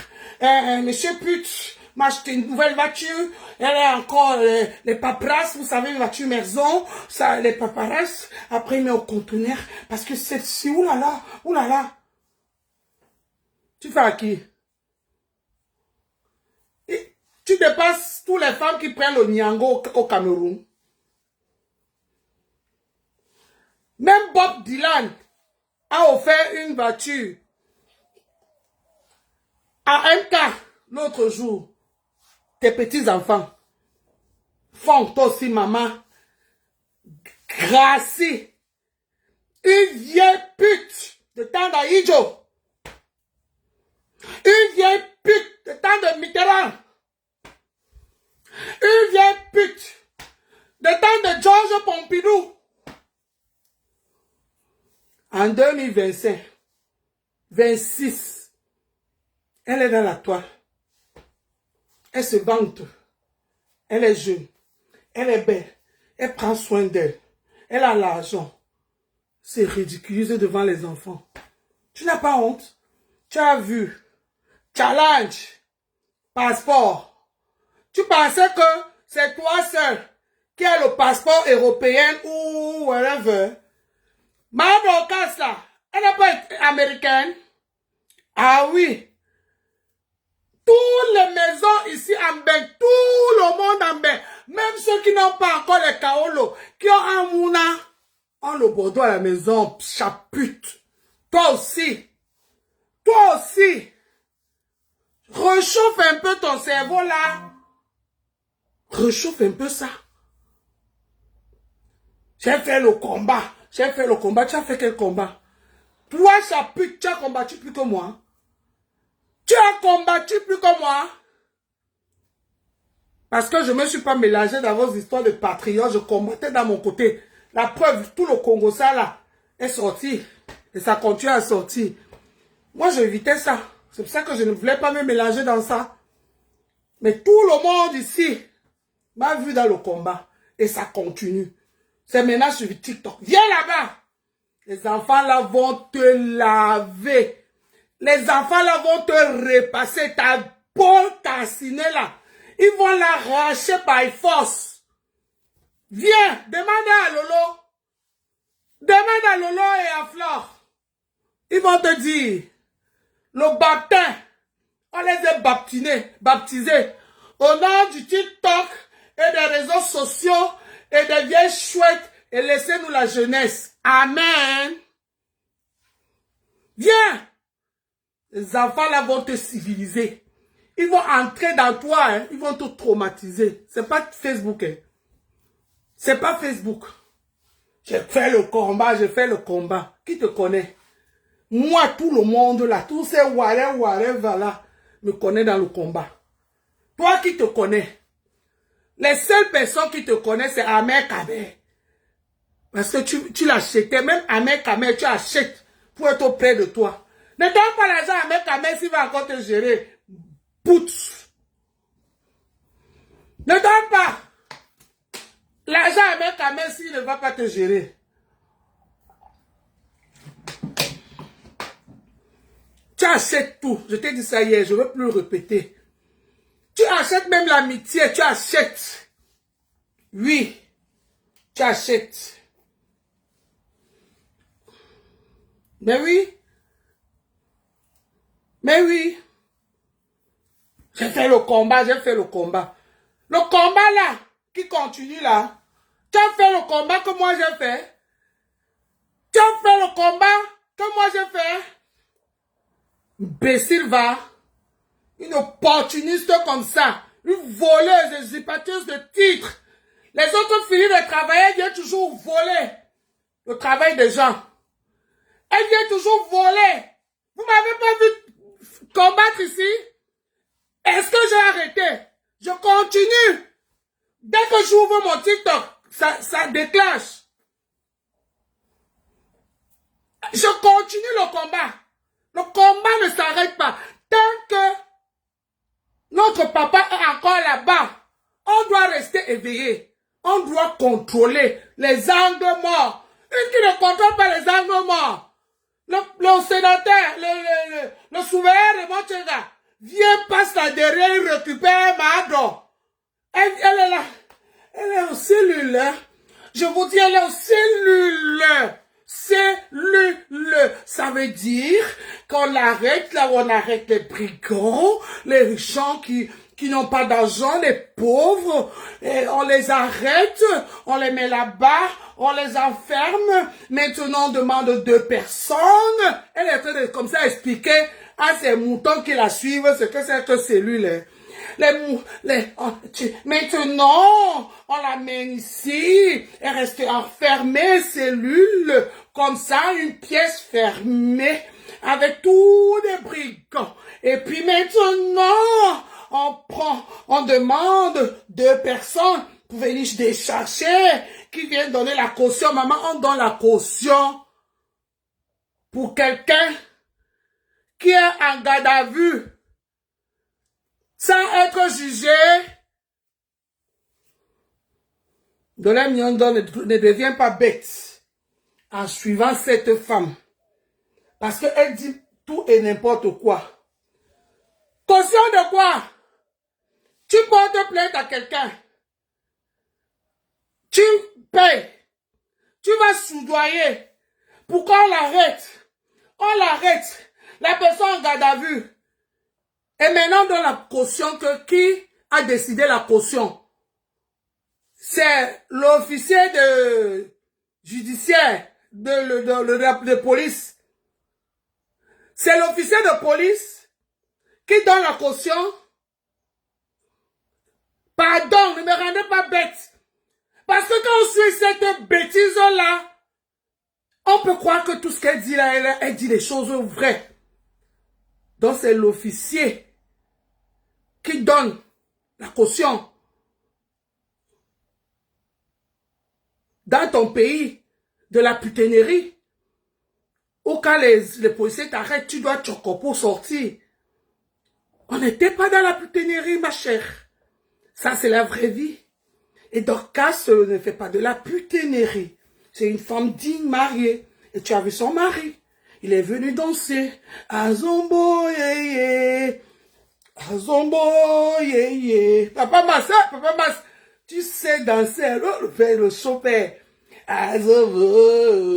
Monsieur pute m'a acheté une nouvelle voiture. Elle est encore les paperasses, vous savez, une voiture maison, ça, les paperasses. Après, il met au conteneur. Parce que c'est, oulala. Tu fais à qui? Tu dépasses toutes les femmes qui prennent le Niango au Cameroun. Même Bob Dylan a offert une voiture à un cas l'autre jour. Tes petits-enfants font aussi maman grâce. Une vieille pute de temps d'Aïdjo. Une vieille pute de temps de Mitterrand. Une vieille pute de temps de Georges Pompidou. En 2025, 26, elle est dans la toile. Elle se vante. Elle est jeune. Elle est belle. Elle prend soin d'elle. elle a l'argent. C'est ridiculisé devant les enfants. Tu n'as pas honte? Tu as vu. Challenge. Passeport. Tu pensais que c'est toi seul qui a le passeport européen ou whatever. Madame Dorcas là, elle n'a pas été américaine. Ah oui. Toutes les maisons ici en Beng, tout le monde en Beng, même ceux qui n'ont pas encore les kaolo, qui ont un mouna, ont le bordeaux à la maison, chapute. Toi aussi. Toi aussi. Rechauffe un peu ton cerveau là. Rechauffe un peu ça. J'ai fait le combat. J'ai fait le combat. Tu as fait quel combat? Toi, chapute, tu as combattu plus que moi. Tu as combattu plus que moi. Parce que je ne me suis pas mélangé dans vos histoires de patriotes. Je combattais dans mon côté. La preuve, tout le Congo, ça là, est sorti. Et ça continue à sortir. Moi, j'évitais ça. C'est pour ça que je ne voulais pas me mélanger dans ça. Mais tout le monde ici m'a vu dans le combat. Et ça continue. C'est maintenant sur TikTok. Viens là-bas. Les enfants là vont te laver. Les enfants là vont te repasser ta bonne cassinée là. Ils vont l'arracher par force. Viens, demande à Lolo. Demande à Lolo et à Flore. Ils vont te dire, le baptême, on les a baptisés au nom du TikTok et des réseaux sociaux et des vieilles chouettes et laissez-nous la jeunesse. Amen. Viens. Les enfants là vont te civiliser. Ils vont entrer dans toi, hein. Ils vont te traumatiser. C'est pas Facebook, hein. C'est pas Facebook. J'ai fait le combat, j'ai fait le combat. Qui te connaît? Moi, tout le monde là, tous ces whatever là, me connaît dans le combat. Toi qui te connais? Les seules personnes qui te connaissent, c'est Ahmed Kamer. Parce que tu l'achetais, même Ahmed Kamer, tu achètes pour être auprès de toi. Ne donne pas l'argent à Ahmed Kamer s'il va encore te gérer. Putz. Ne donne pas l'argent à Ahmed Kamer s'il ne va pas te gérer. Tu achètes tout. Je t'ai dit ça hier, je ne veux plus le répéter. Tu achètes même l'amitié, tu achètes. Oui, tu achètes. Mais oui. Mais oui. J'ai fait le combat, j'ai fait le combat. Le combat là, qui continue là. Tu as fait le combat que moi j'ai fait. Tu as fait le combat que moi j'ai fait. Imbécile va. Une opportuniste comme ça. Une voleuse, usurpatrice de titres. Les autres finissent de travailler, viennent toujours voler le travail des gens. Elle vient toujours voler. Vous m'avez pas vu combattre ici? Est-ce que j'ai arrêté? Je continue. Dès que j'ouvre mon TikTok, ça déclenche. Je continue le combat. Le combat ne s'arrête pas. Tant que notre papa est encore là-bas, on doit rester éveillé. On doit contrôler les angles morts. Une qui ne contrôle pas les angles morts. Le sénateur, le souverain de Montchenga, viens, passe là derrière, il récupère Mado. Elle est là. Elle est aux cellules. Je vous dis, elle est aux cellules. Cellule. Ça veut dire qu'on arrête là où on arrête les brigands, les riches qui n'ont pas d'argent, les pauvres, et on les arrête, on les met là-bas, on les enferme. Maintenant, on demande 2 personnes. Elle est en train de comme ça expliquer à ces moutons qui la suivent ce que c'est que cellule. Maintenant, on la mène ici, elle reste enfermée, cellule, comme ça, une pièce fermée, avec tous les brigands. Et puis maintenant, on demande 2 personnes pour venir décharger, qui viennent donner la caution. Maman, on donne la caution pour quelqu'un qui est en garde à vue, sans être jugé. Dolem Nyondo ne devient pas bête en suivant cette femme. Parce qu'elle dit tout et n'importe quoi. Caution de quoi? Tu portes plainte à quelqu'un. Tu payes. Tu vas soudoyer. Pourquoi on l'arrête? On l'arrête. La personne en garde à vue. Et maintenant, dans la caution, qui a décidé la caution? C'est l'officier judiciaire de police. C'est l'officier de police qui donne la caution. Pardon, ne me rendez pas bête. Parce que quand on suit cette bêtise-là, on peut croire que tout ce qu'elle dit là, elle dit les choses vraies. Donc c'est l'officier qui donne la caution. Dans ton pays, de la putinerie, ou quand les policiers t'arrêtent, tu dois choco pour sortir. On n'était pas dans la putinerie, ma chère. Ça, c'est la vraie vie. Et Dorcas ne fait pas de la putinerie. C'est une femme digne, mariée. Et tu as vu son mari. Il est venu danser. Azombo, yé, Azombo, yé. Papa Massa, tu sais danser. Le chopin. Azombo.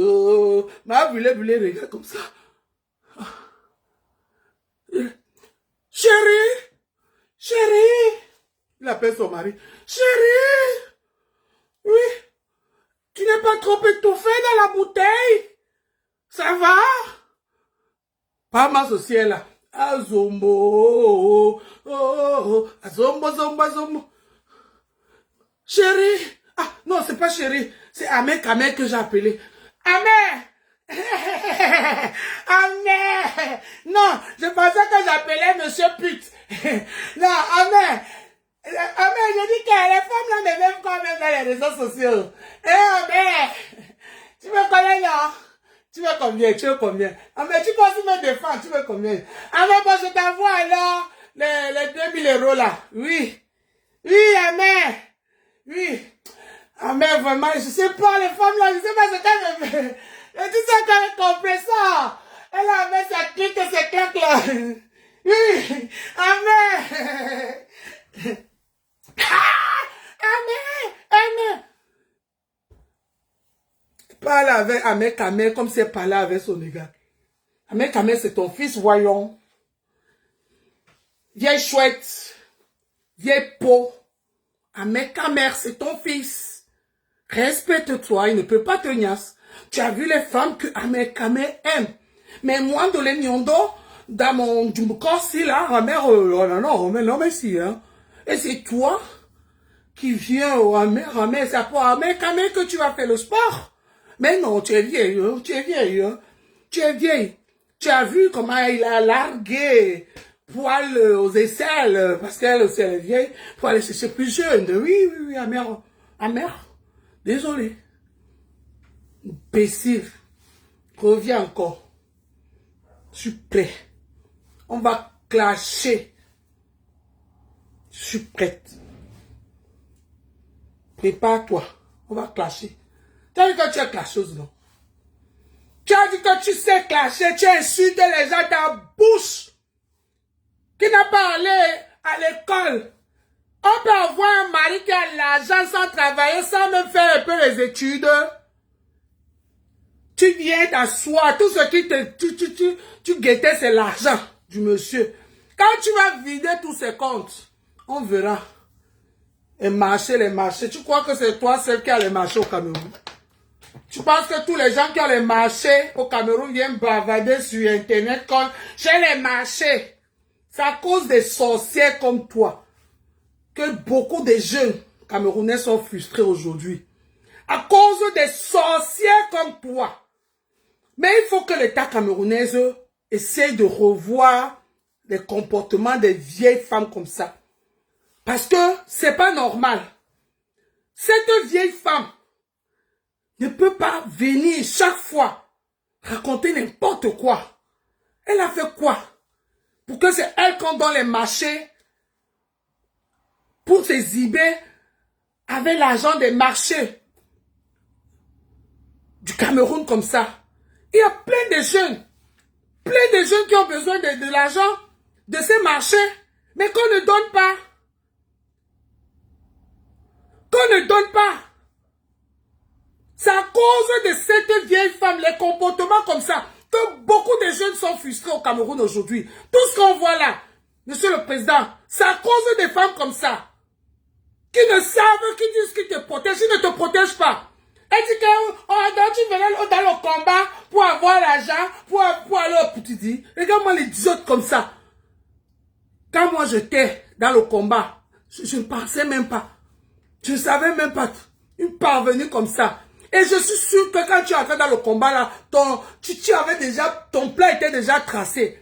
Ma voulait, regarde comme ça. Chérie. Il appelle son mari. Chérie. Oui. Tu n'es pas trop étouffé dans la bouteille? Ça va? Pas ma société là. Azombo. Azombo. Chérie. Ah, non, c'est pas chérie. C'est Amé que j'ai appelé. Amé. Amé. Non, je pensais que j'appelais monsieur pute. Non, Amé. Je dis que les femmes là me m'aiment quand même dans les réseaux sociaux. Amé. Tu me connais, non? Tu veux combien? Mais tu penses me défendre, tu veux combien? Mais bon, je t'envoie alors les 2000 € là. Oui, Amé. Oui. Mais vraiment, je sais pas, les femmes là, je sais pas ce qu'elles me fait. Et tu sais qu'elle comprend ça. Elle a mis sa clique et ses claques là. Oui, Amé. Amé. Parle avec Amé Kamé comme si elle parlait avec son gars. Amé Kamé, c'est ton fils, voyons. Vieille chouette. Vieille peau. Amé Kamé, c'est ton fils. Respecte-toi, il ne peut pas te niasse. Tu as vu les femmes que Amé Kamé aime. Mais moi, dans les Nyondo, dans mon corps, si là, non, mais si, hein. Et c'est toi qui viens au Amé, c'est pour Amé Kamé que tu vas faire le sport. Mais non, tu es vieille. Tu as vu comment il a largué poil aux aisselles, parce qu'elle aussi elle est vieille, pour aller chercher plus jeune. Oui, Amère. Désolé. Imbécile. Reviens encore. Je suis prêt. On va clasher. Je suis prête. Prépare-toi. On va clasher. Tu as dit que tu es clasheuse, non? Tu as dit que tu sais clasher, tu as insulté les gens dans ta bouche. Qui n'a pas allé à l'école. On peut avoir un mari qui a l'argent sans travailler, sans même faire un peu les études. Tu viens t'asseoir, tout ce qui tu guettais, c'est l'argent du monsieur. Quand tu vas vider tous ces comptes, on verra. Et marcher, les marchés. Tu crois que c'est toi celle qui a les marchés au Cameroun? Tu penses que tous les gens qui ont les marchés au Cameroun viennent bavarder sur Internet comme j'ai les marchés? C'est à cause des sorcières comme toi que beaucoup de jeunes Camerounais sont frustrés aujourd'hui. À cause des sorcières comme toi. Mais il faut que l'État camerounais essaye de revoir les comportements des vieilles femmes comme ça. Parce que c'est pas normal. Cette vieille femme ne peut pas venir chaque fois raconter n'importe quoi. Elle a fait quoi? Pour que c'est elle qu'on donne les marchés pour s'exhiber avec l'argent des marchés. du Cameroun comme ça. Il y a plein de jeunes qui ont besoin de l'argent, de ces marchés, mais qu'on ne donne pas. Qu'on ne donne pas. C'est à cause de cette vieille femme, les comportements comme ça, que beaucoup de jeunes sont frustrés au Cameroun aujourd'hui. Tout ce qu'on voit là, Monsieur le Président, c'est à cause des femmes comme ça, qui ne savent, qui disent qu'ils te protègent, ils ne te protègent pas. Elle dit que tu venais dans le combat pour avoir l'argent, pour aller au petit dit. Regarde-moi les idiotes comme ça. Quand moi j'étais dans le combat, je ne pensais même pas. Je ne savais même pas une parvenue comme ça. Et je suis sûr que quand tu entrais dans le combat là, ton plan était déjà tracé.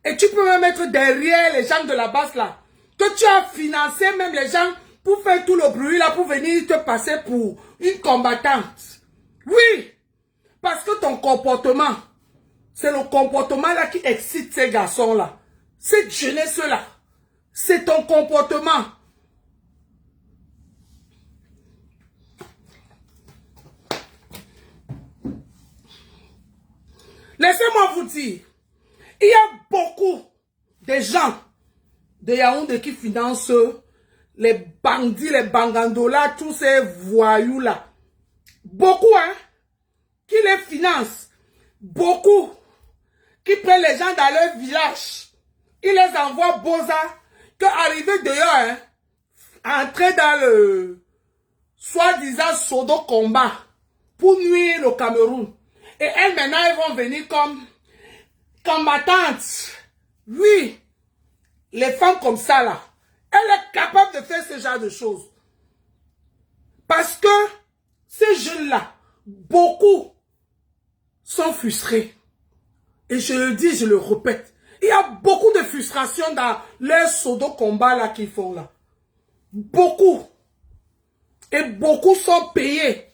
Et tu peux même être derrière les gens de la base là. Que tu as financé même les gens pour faire tout le bruit là, pour venir te passer pour une combattante. Oui, parce que ton comportement, c'est le comportement là qui excite ces garçons là. Cette jeunesse là, c'est ton comportement. Laissez-moi vous dire, il y a beaucoup de gens de Yaoundé qui financent les bandits, les bangandolas, tous ces voyous-là. Beaucoup, hein, qui les financent. Beaucoup qui prennent les gens dans leur village. Ils les envoient Boza, qu'arriver dehors, hein, entrer dans le soi-disant pseudo combat pour nuire au Cameroun. Et elles, maintenant, elles vont venir comme combattantes. Oui, les femmes comme ça, là, elles sont capables de faire ce genre de choses. Parce que ces jeunes-là, beaucoup sont frustrés. Et je le dis, je le répète. Il y a beaucoup de frustration dans les pseudo-combats là qu'ils font là. Beaucoup. Et beaucoup sont payés.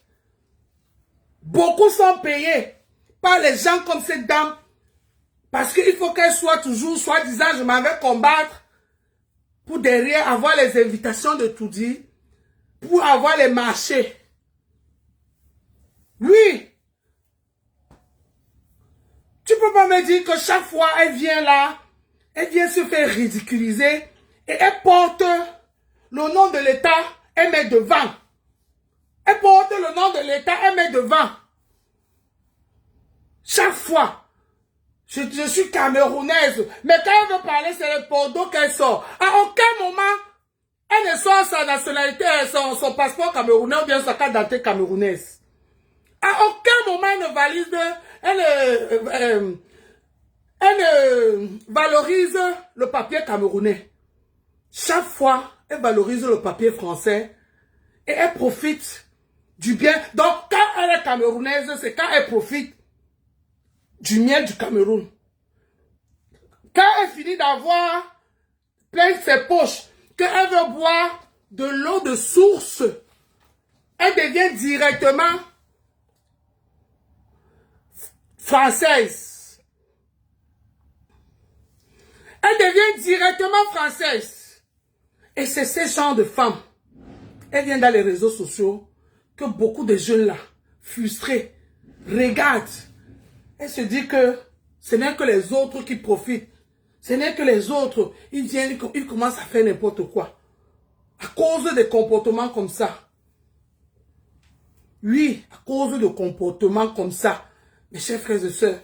Beaucoup sont payés par les gens comme cette dame. Parce qu'il faut qu'elle soit toujours, soi-disant, je m'en vais combattre. Pour derrière avoir les invitations de tout dire. Pour avoir les marchés. Oui. Tu peux pas me dire que chaque fois elle vient là, elle vient se faire ridiculiser. Et elle porte le nom de l'État, elle met devant. Elle porte le nom de l'État, elle met devant. Chaque fois. Je suis camerounaise. Mais quand elle veut parler, c'est le Bordeaux qu'elle sort. À aucun moment, elle ne sort sa nationalité, son passeport camerounais ou bien sa carte d'identité camerounaise. À aucun moment, elle ne valide, elle valorise le papier camerounais. Chaque fois, elle valorise le papier français et elle profite du bien. Donc, quand elle est camerounaise, c'est quand elle profite du miel du Cameroun. Quand elle finit d'avoir plein de ses poches, qu'elle veut boire de l'eau de source, elle devient directement française. Elle devient directement française. Et c'est ce genre de femmes. Elle vient dans les réseaux sociaux que beaucoup de jeunes là, frustrés, regardent. Elle se dit que ce n'est que les autres qui profitent. Ce n'est que les autres, ils viennent, ils commencent à faire n'importe quoi. À cause des comportements comme ça. Oui, à cause de comportements comme ça. Mes chers frères et sœurs,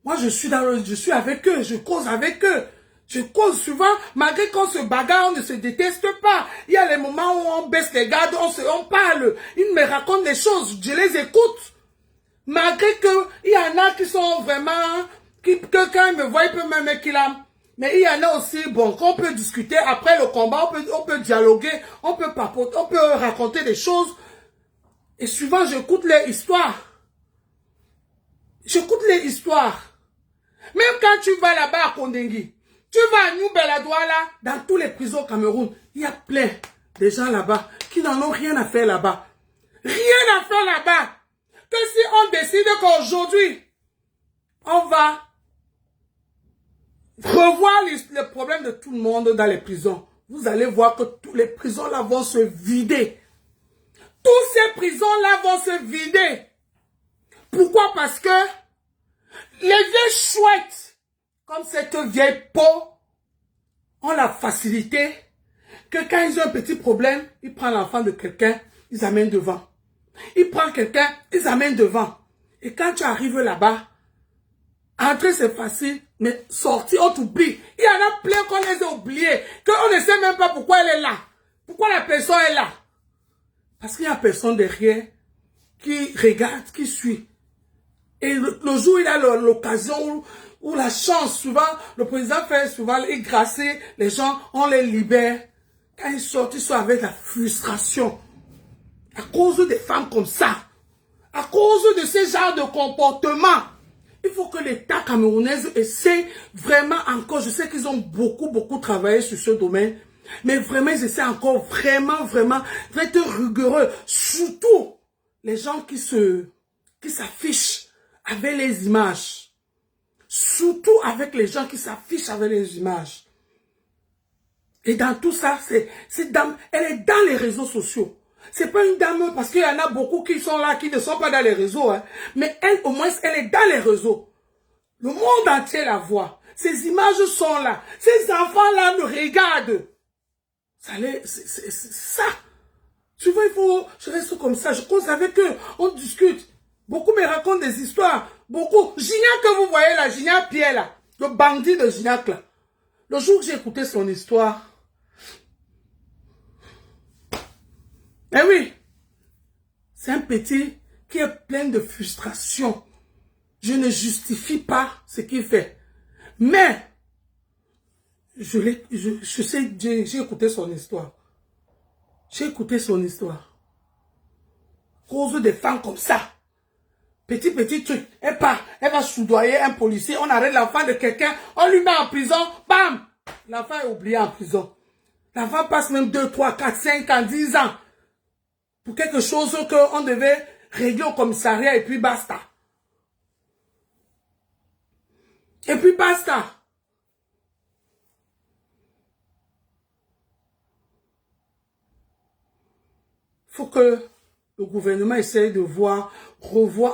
moi je suis avec eux, je cause avec eux. Je cause souvent, malgré qu'on se bagarre, on ne se déteste pas. Il y a les moments où on baisse les gardes, on parle. Ils me racontent des choses, je les écoute. Malgré qu'il y en a qui sont vraiment, que quand ils me voient, ils peuvent même qu'il a. Mais il y en a aussi, bon, qu'on peut discuter après le combat, on peut dialoguer, on peut papoter, on peut raconter des choses. Et souvent, j'écoute les histoires. J'écoute les histoires. Même quand tu vas là-bas à Kondengui, tu vas à New Beladouala, dans tous les prisons au Cameroun, il y a plein de gens là-bas qui n'en ont rien à faire là-bas. Rien à faire là-bas. Que si on décide qu'aujourd'hui, on va revoir les problèmes de tout le monde dans les prisons, vous allez voir que toutes les prisons là vont se vider. Toutes ces prisons là vont se vider. Pourquoi? Parce que les vieilles chouettes, comme cette vieille peau, ont la facilité que quand ils ont un petit problème, ils prennent l'enfant de quelqu'un, ils amènent devant. Ils prennent quelqu'un, ils amènent devant. Et quand tu arrives là-bas, entrer c'est facile, mais sortir on t'oublie. Il y en a plein qu'on les a oubliés, qu'on ne sait même pas pourquoi elle est là. Pourquoi la personne est là? Parce qu'il y a personne derrière qui regarde, qui suit. Et le jour où il a l'occasion ou la chance, souvent, le président fait souvent, il gracie les gens, on les libère. Quand ils sortent avec la frustration. À cause des femmes comme ça. À cause de ce genre de comportement. Il faut que l'État camerounais essaie vraiment encore, je sais qu'ils ont beaucoup travaillé sur ce domaine, mais vraiment ils essaient encore vraiment d'être rigoureux. Surtout les gens qui s'affichent avec les images. Surtout avec les gens qui s'affichent avec les images. Et dans tout ça, cette dame, elle est dans les réseaux sociaux. C'est pas une dame parce qu'il y en a beaucoup qui sont là, qui ne sont pas dans les réseaux. Hein. Mais elle, au moins, elle est dans les réseaux. Le monde entier la voit. Ces images sont là. Ces enfants-là nous regardent. C'est ça. Tu vois, il faut... Je reste comme ça. Je cause avec eux. On discute. Beaucoup me racontent des histoires. Beaucoup. Gignac que vous voyez là, Gignac Pierre là. Le bandit de Gignac là. Le jour que j'ai écouté son histoire. Eh oui. C'est un petit qui est plein de frustration. Je ne justifie pas ce qu'il fait. Mais, j'ai écouté son histoire. J'ai écouté son histoire. Cause des femmes comme ça. Petit truc. Elle va soudoyer un policier. On arrête l'enfant de quelqu'un. On lui met en prison. Bam! L'enfant est oublié en prison. L'enfant passe même 2, 3, 4, 5 ans, 10 ans. Pour quelque chose qu'on devait régler au commissariat et puis basta. Et puis basta. Il faut que le gouvernement essaye de revoir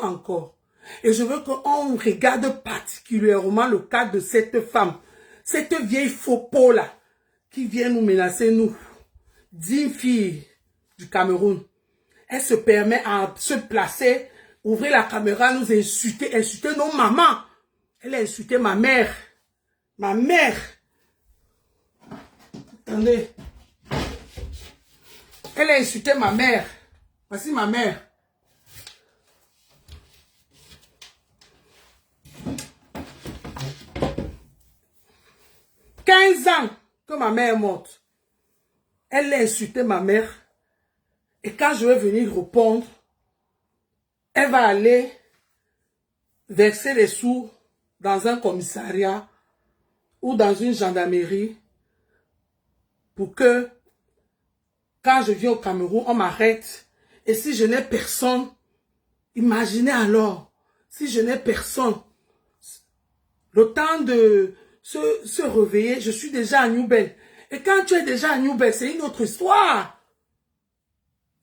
encore. Et je veux qu'on regarde particulièrement le cas de cette femme. Cette vieille faux là, qui vient nous menacer, nous. 10 filles du Cameroun. Elle se permet à se placer, ouvrir la caméra, nous insulter nos mamans. Elle a insulté ma mère. Ma mère. Attendez. Elle a insulté ma mère. Voici ma mère. « 15 ans que ma mère est morte. Elle a insulté ma mère. Et quand je vais venir répondre, elle va aller verser les sous dans un commissariat ou dans une gendarmerie pour que quand je viens au Cameroun, on m'arrête. Et si je n'ai personne, imaginez alors, si je n'ai personne, le temps de se réveiller, je suis déjà à Newbel. Et quand tu es déjà à Newbel, c'est une autre histoire.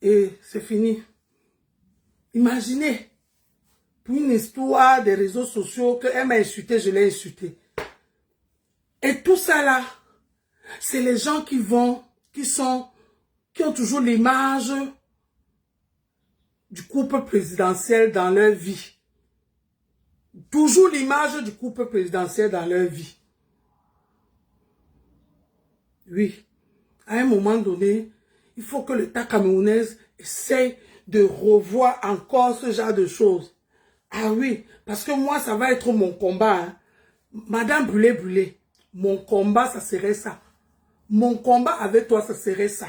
Et c'est fini. Imaginez, pour une histoire des réseaux sociaux, qu'elle m'a insulté, je l'ai insulté. Et tout ça là, c'est les gens qui ont toujours l'image du couple présidentiel dans leur vie. Toujours l'image du couple présidentiel dans leur vie. Oui, à un moment donné, il faut que l'État camerounais essaye de revoir encore ce genre de choses. Ah oui, parce que moi, ça va être mon combat. Hein. Madame Brûlé, mon combat, ça serait ça. Mon combat avec toi, ça serait ça.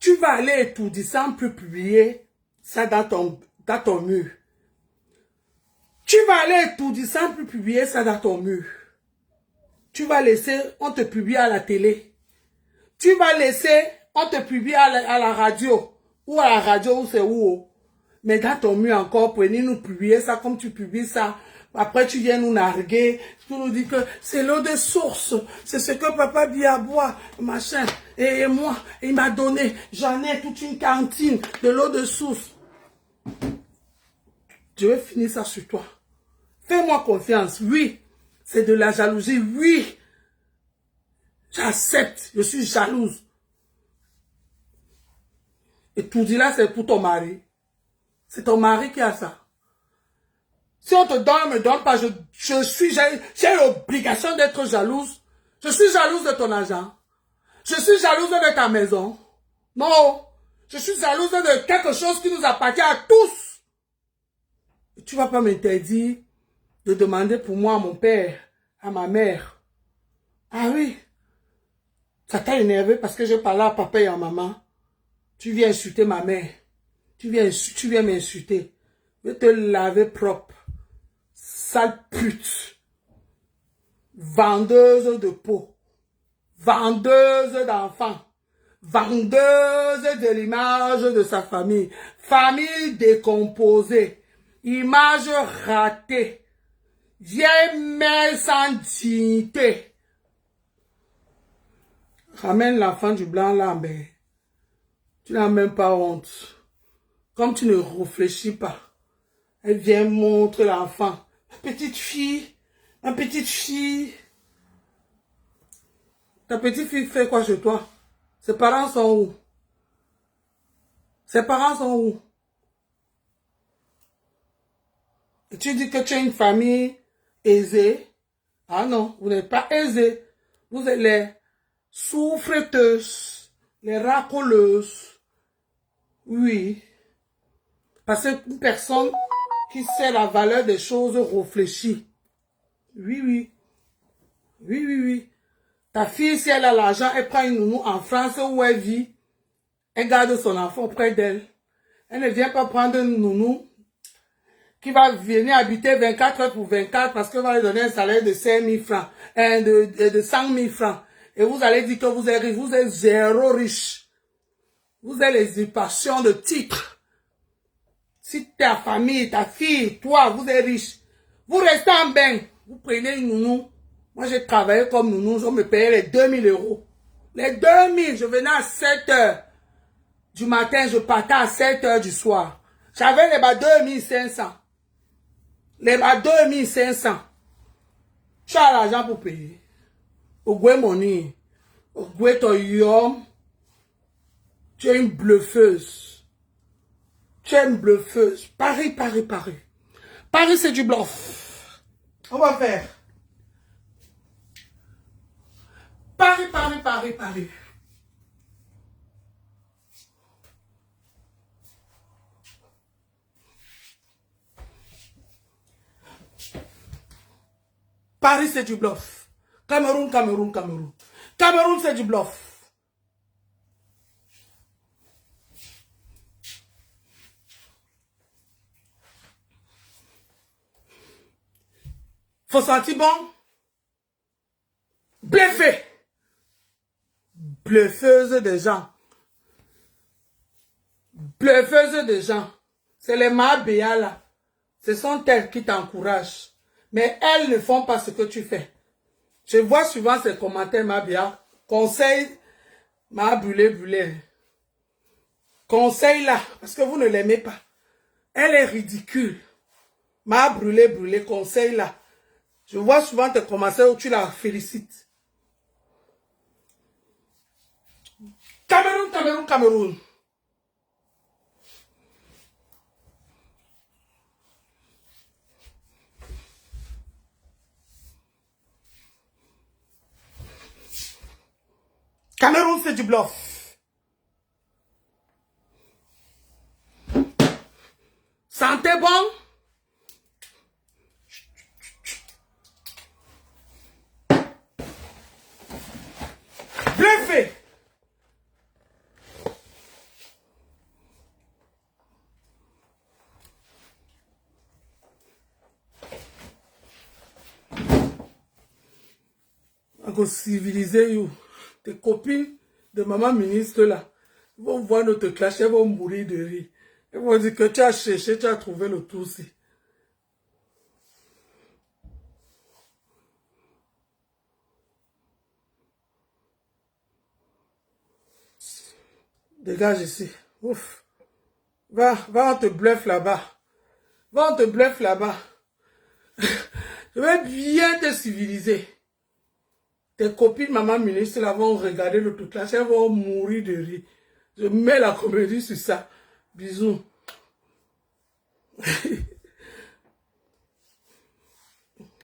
Tu vas aller étourdir sans plus publier ça dans ton mur. Tu vas aller étourdir sans plus publier ça dans ton mur. Tu vas laisser, on te publie à la télé. Tu vas laisser, on te publie à la radio. Ou à la radio, ou c'est où. Mais dans ton mur encore, prenez-nous publier ça comme tu publies ça. Après, tu viens nous narguer. Tu nous dis que c'est l'eau de source. C'est ce que papa dit à boire, machin. Et moi, il m'a donné, j'en ai toute une cantine de l'eau de source. Je vais finir ça sur toi. Fais-moi confiance. Oui, c'est de la jalousie. Oui, j'accepte. Je suis jalouse. Et tout dit là, c'est pour ton mari. C'est ton mari qui a ça. Si on te donne, ne me donne pas, j'ai l'obligation d'être jalouse. Je suis jalouse de ton argent. Je suis jalouse de ta maison. Non, je suis jalouse de quelque chose qui nous appartient à tous. Et tu ne vas pas m'interdire de demander pour moi à mon père, à ma mère. Ah oui, ça t'a énervé parce que je parlais à papa et à maman. Tu viens insulter ma mère. Tu viens m'insulter. Je vais te laver propre. Sale pute. Vendeuse de peau. Vendeuse d'enfants. Vendeuse de l'image de sa famille. Famille décomposée. Image ratée. Vieille mère sans dignité. Ramène l'enfant du blanc là, mais tu n'as même pas honte. Comme tu ne réfléchis pas. Elle vient montrer l'enfant. Ma petite fille. Ta petite fille fait quoi chez toi? Ses parents sont où? Ses parents sont où? Et tu dis que tu as une famille aisée. Ah non, vous n'êtes pas aisée. Vous êtes les souffreteuses, les racoleuses. Oui. Parce qu'une personne qui sait la valeur des choses réfléchit. Oui, oui. Oui, oui, oui. Ta fille, si elle a l'argent, elle prend une nounou en France où elle vit. Elle garde son enfant près d'elle. Elle ne vient pas prendre une nounou qui va venir habiter 24 heures pour 24 parce qu'elle va lui donner un salaire de 5 000 francs, de 100 000 francs. Et vous allez dire que vous êtes riche. Vous êtes zéro riche. Vous avez les usurpations de titres. Si ta famille, ta fille, toi, vous êtes riche, vous restez en bain. Vous prenez une nounou. Moi, j'ai travaillé comme nounou. Je me payais les 2000 euros. Les 2000, je venais à 7 heures du matin, je partais à 7 heures du soir. J'avais les bas 2500. Les bas 2500. Tu as l'argent pour payer. Au goué money. Au goué toyom. Tu es une bluffeuse. Tu es une bluffeuse. Paris, Paris, Paris. Paris, c'est du bluff. On va faire. Paris, Paris, Paris, Paris. Paris, c'est du bluff. Cameroun, Cameroun, Cameroun. Cameroun, c'est du bluff. Faut sentir bon? Bluffé. Bluffeuse des gens. Bluffeuse des gens. C'est les Mabéas là. Ce sont elles qui t'encouragent. Mais elles ne font pas ce que tu fais. Je vois souvent ces commentaires Mabéas. Conseil, m'a brûlé. Conseil là. Parce que vous ne l'aimez pas. Elle est ridicule. M'a brûlé. Conseil là. Je vois souvent tes commentaires où tu la félicites. Cameroun, Cameroun, Cameroun. Cameroun, c'est du bluff. Sentez bon? Bluffé. Encore civilisé, you. Tes copines de maman ministre là, ils vont voir notre clash, elles vont mourir de rire. Elles vont dire que tu as cherché, tu as trouvé le tout-ci. Dégage ici. Ouf. Va, on te bluffe là-bas. Va, on te bluffe là-bas. Je vais bien te civiliser. Tes copines, maman ministre, là, vont regarder l'autre classe, elles vont mourir de rire. Je mets la comédie sur ça. Bisous.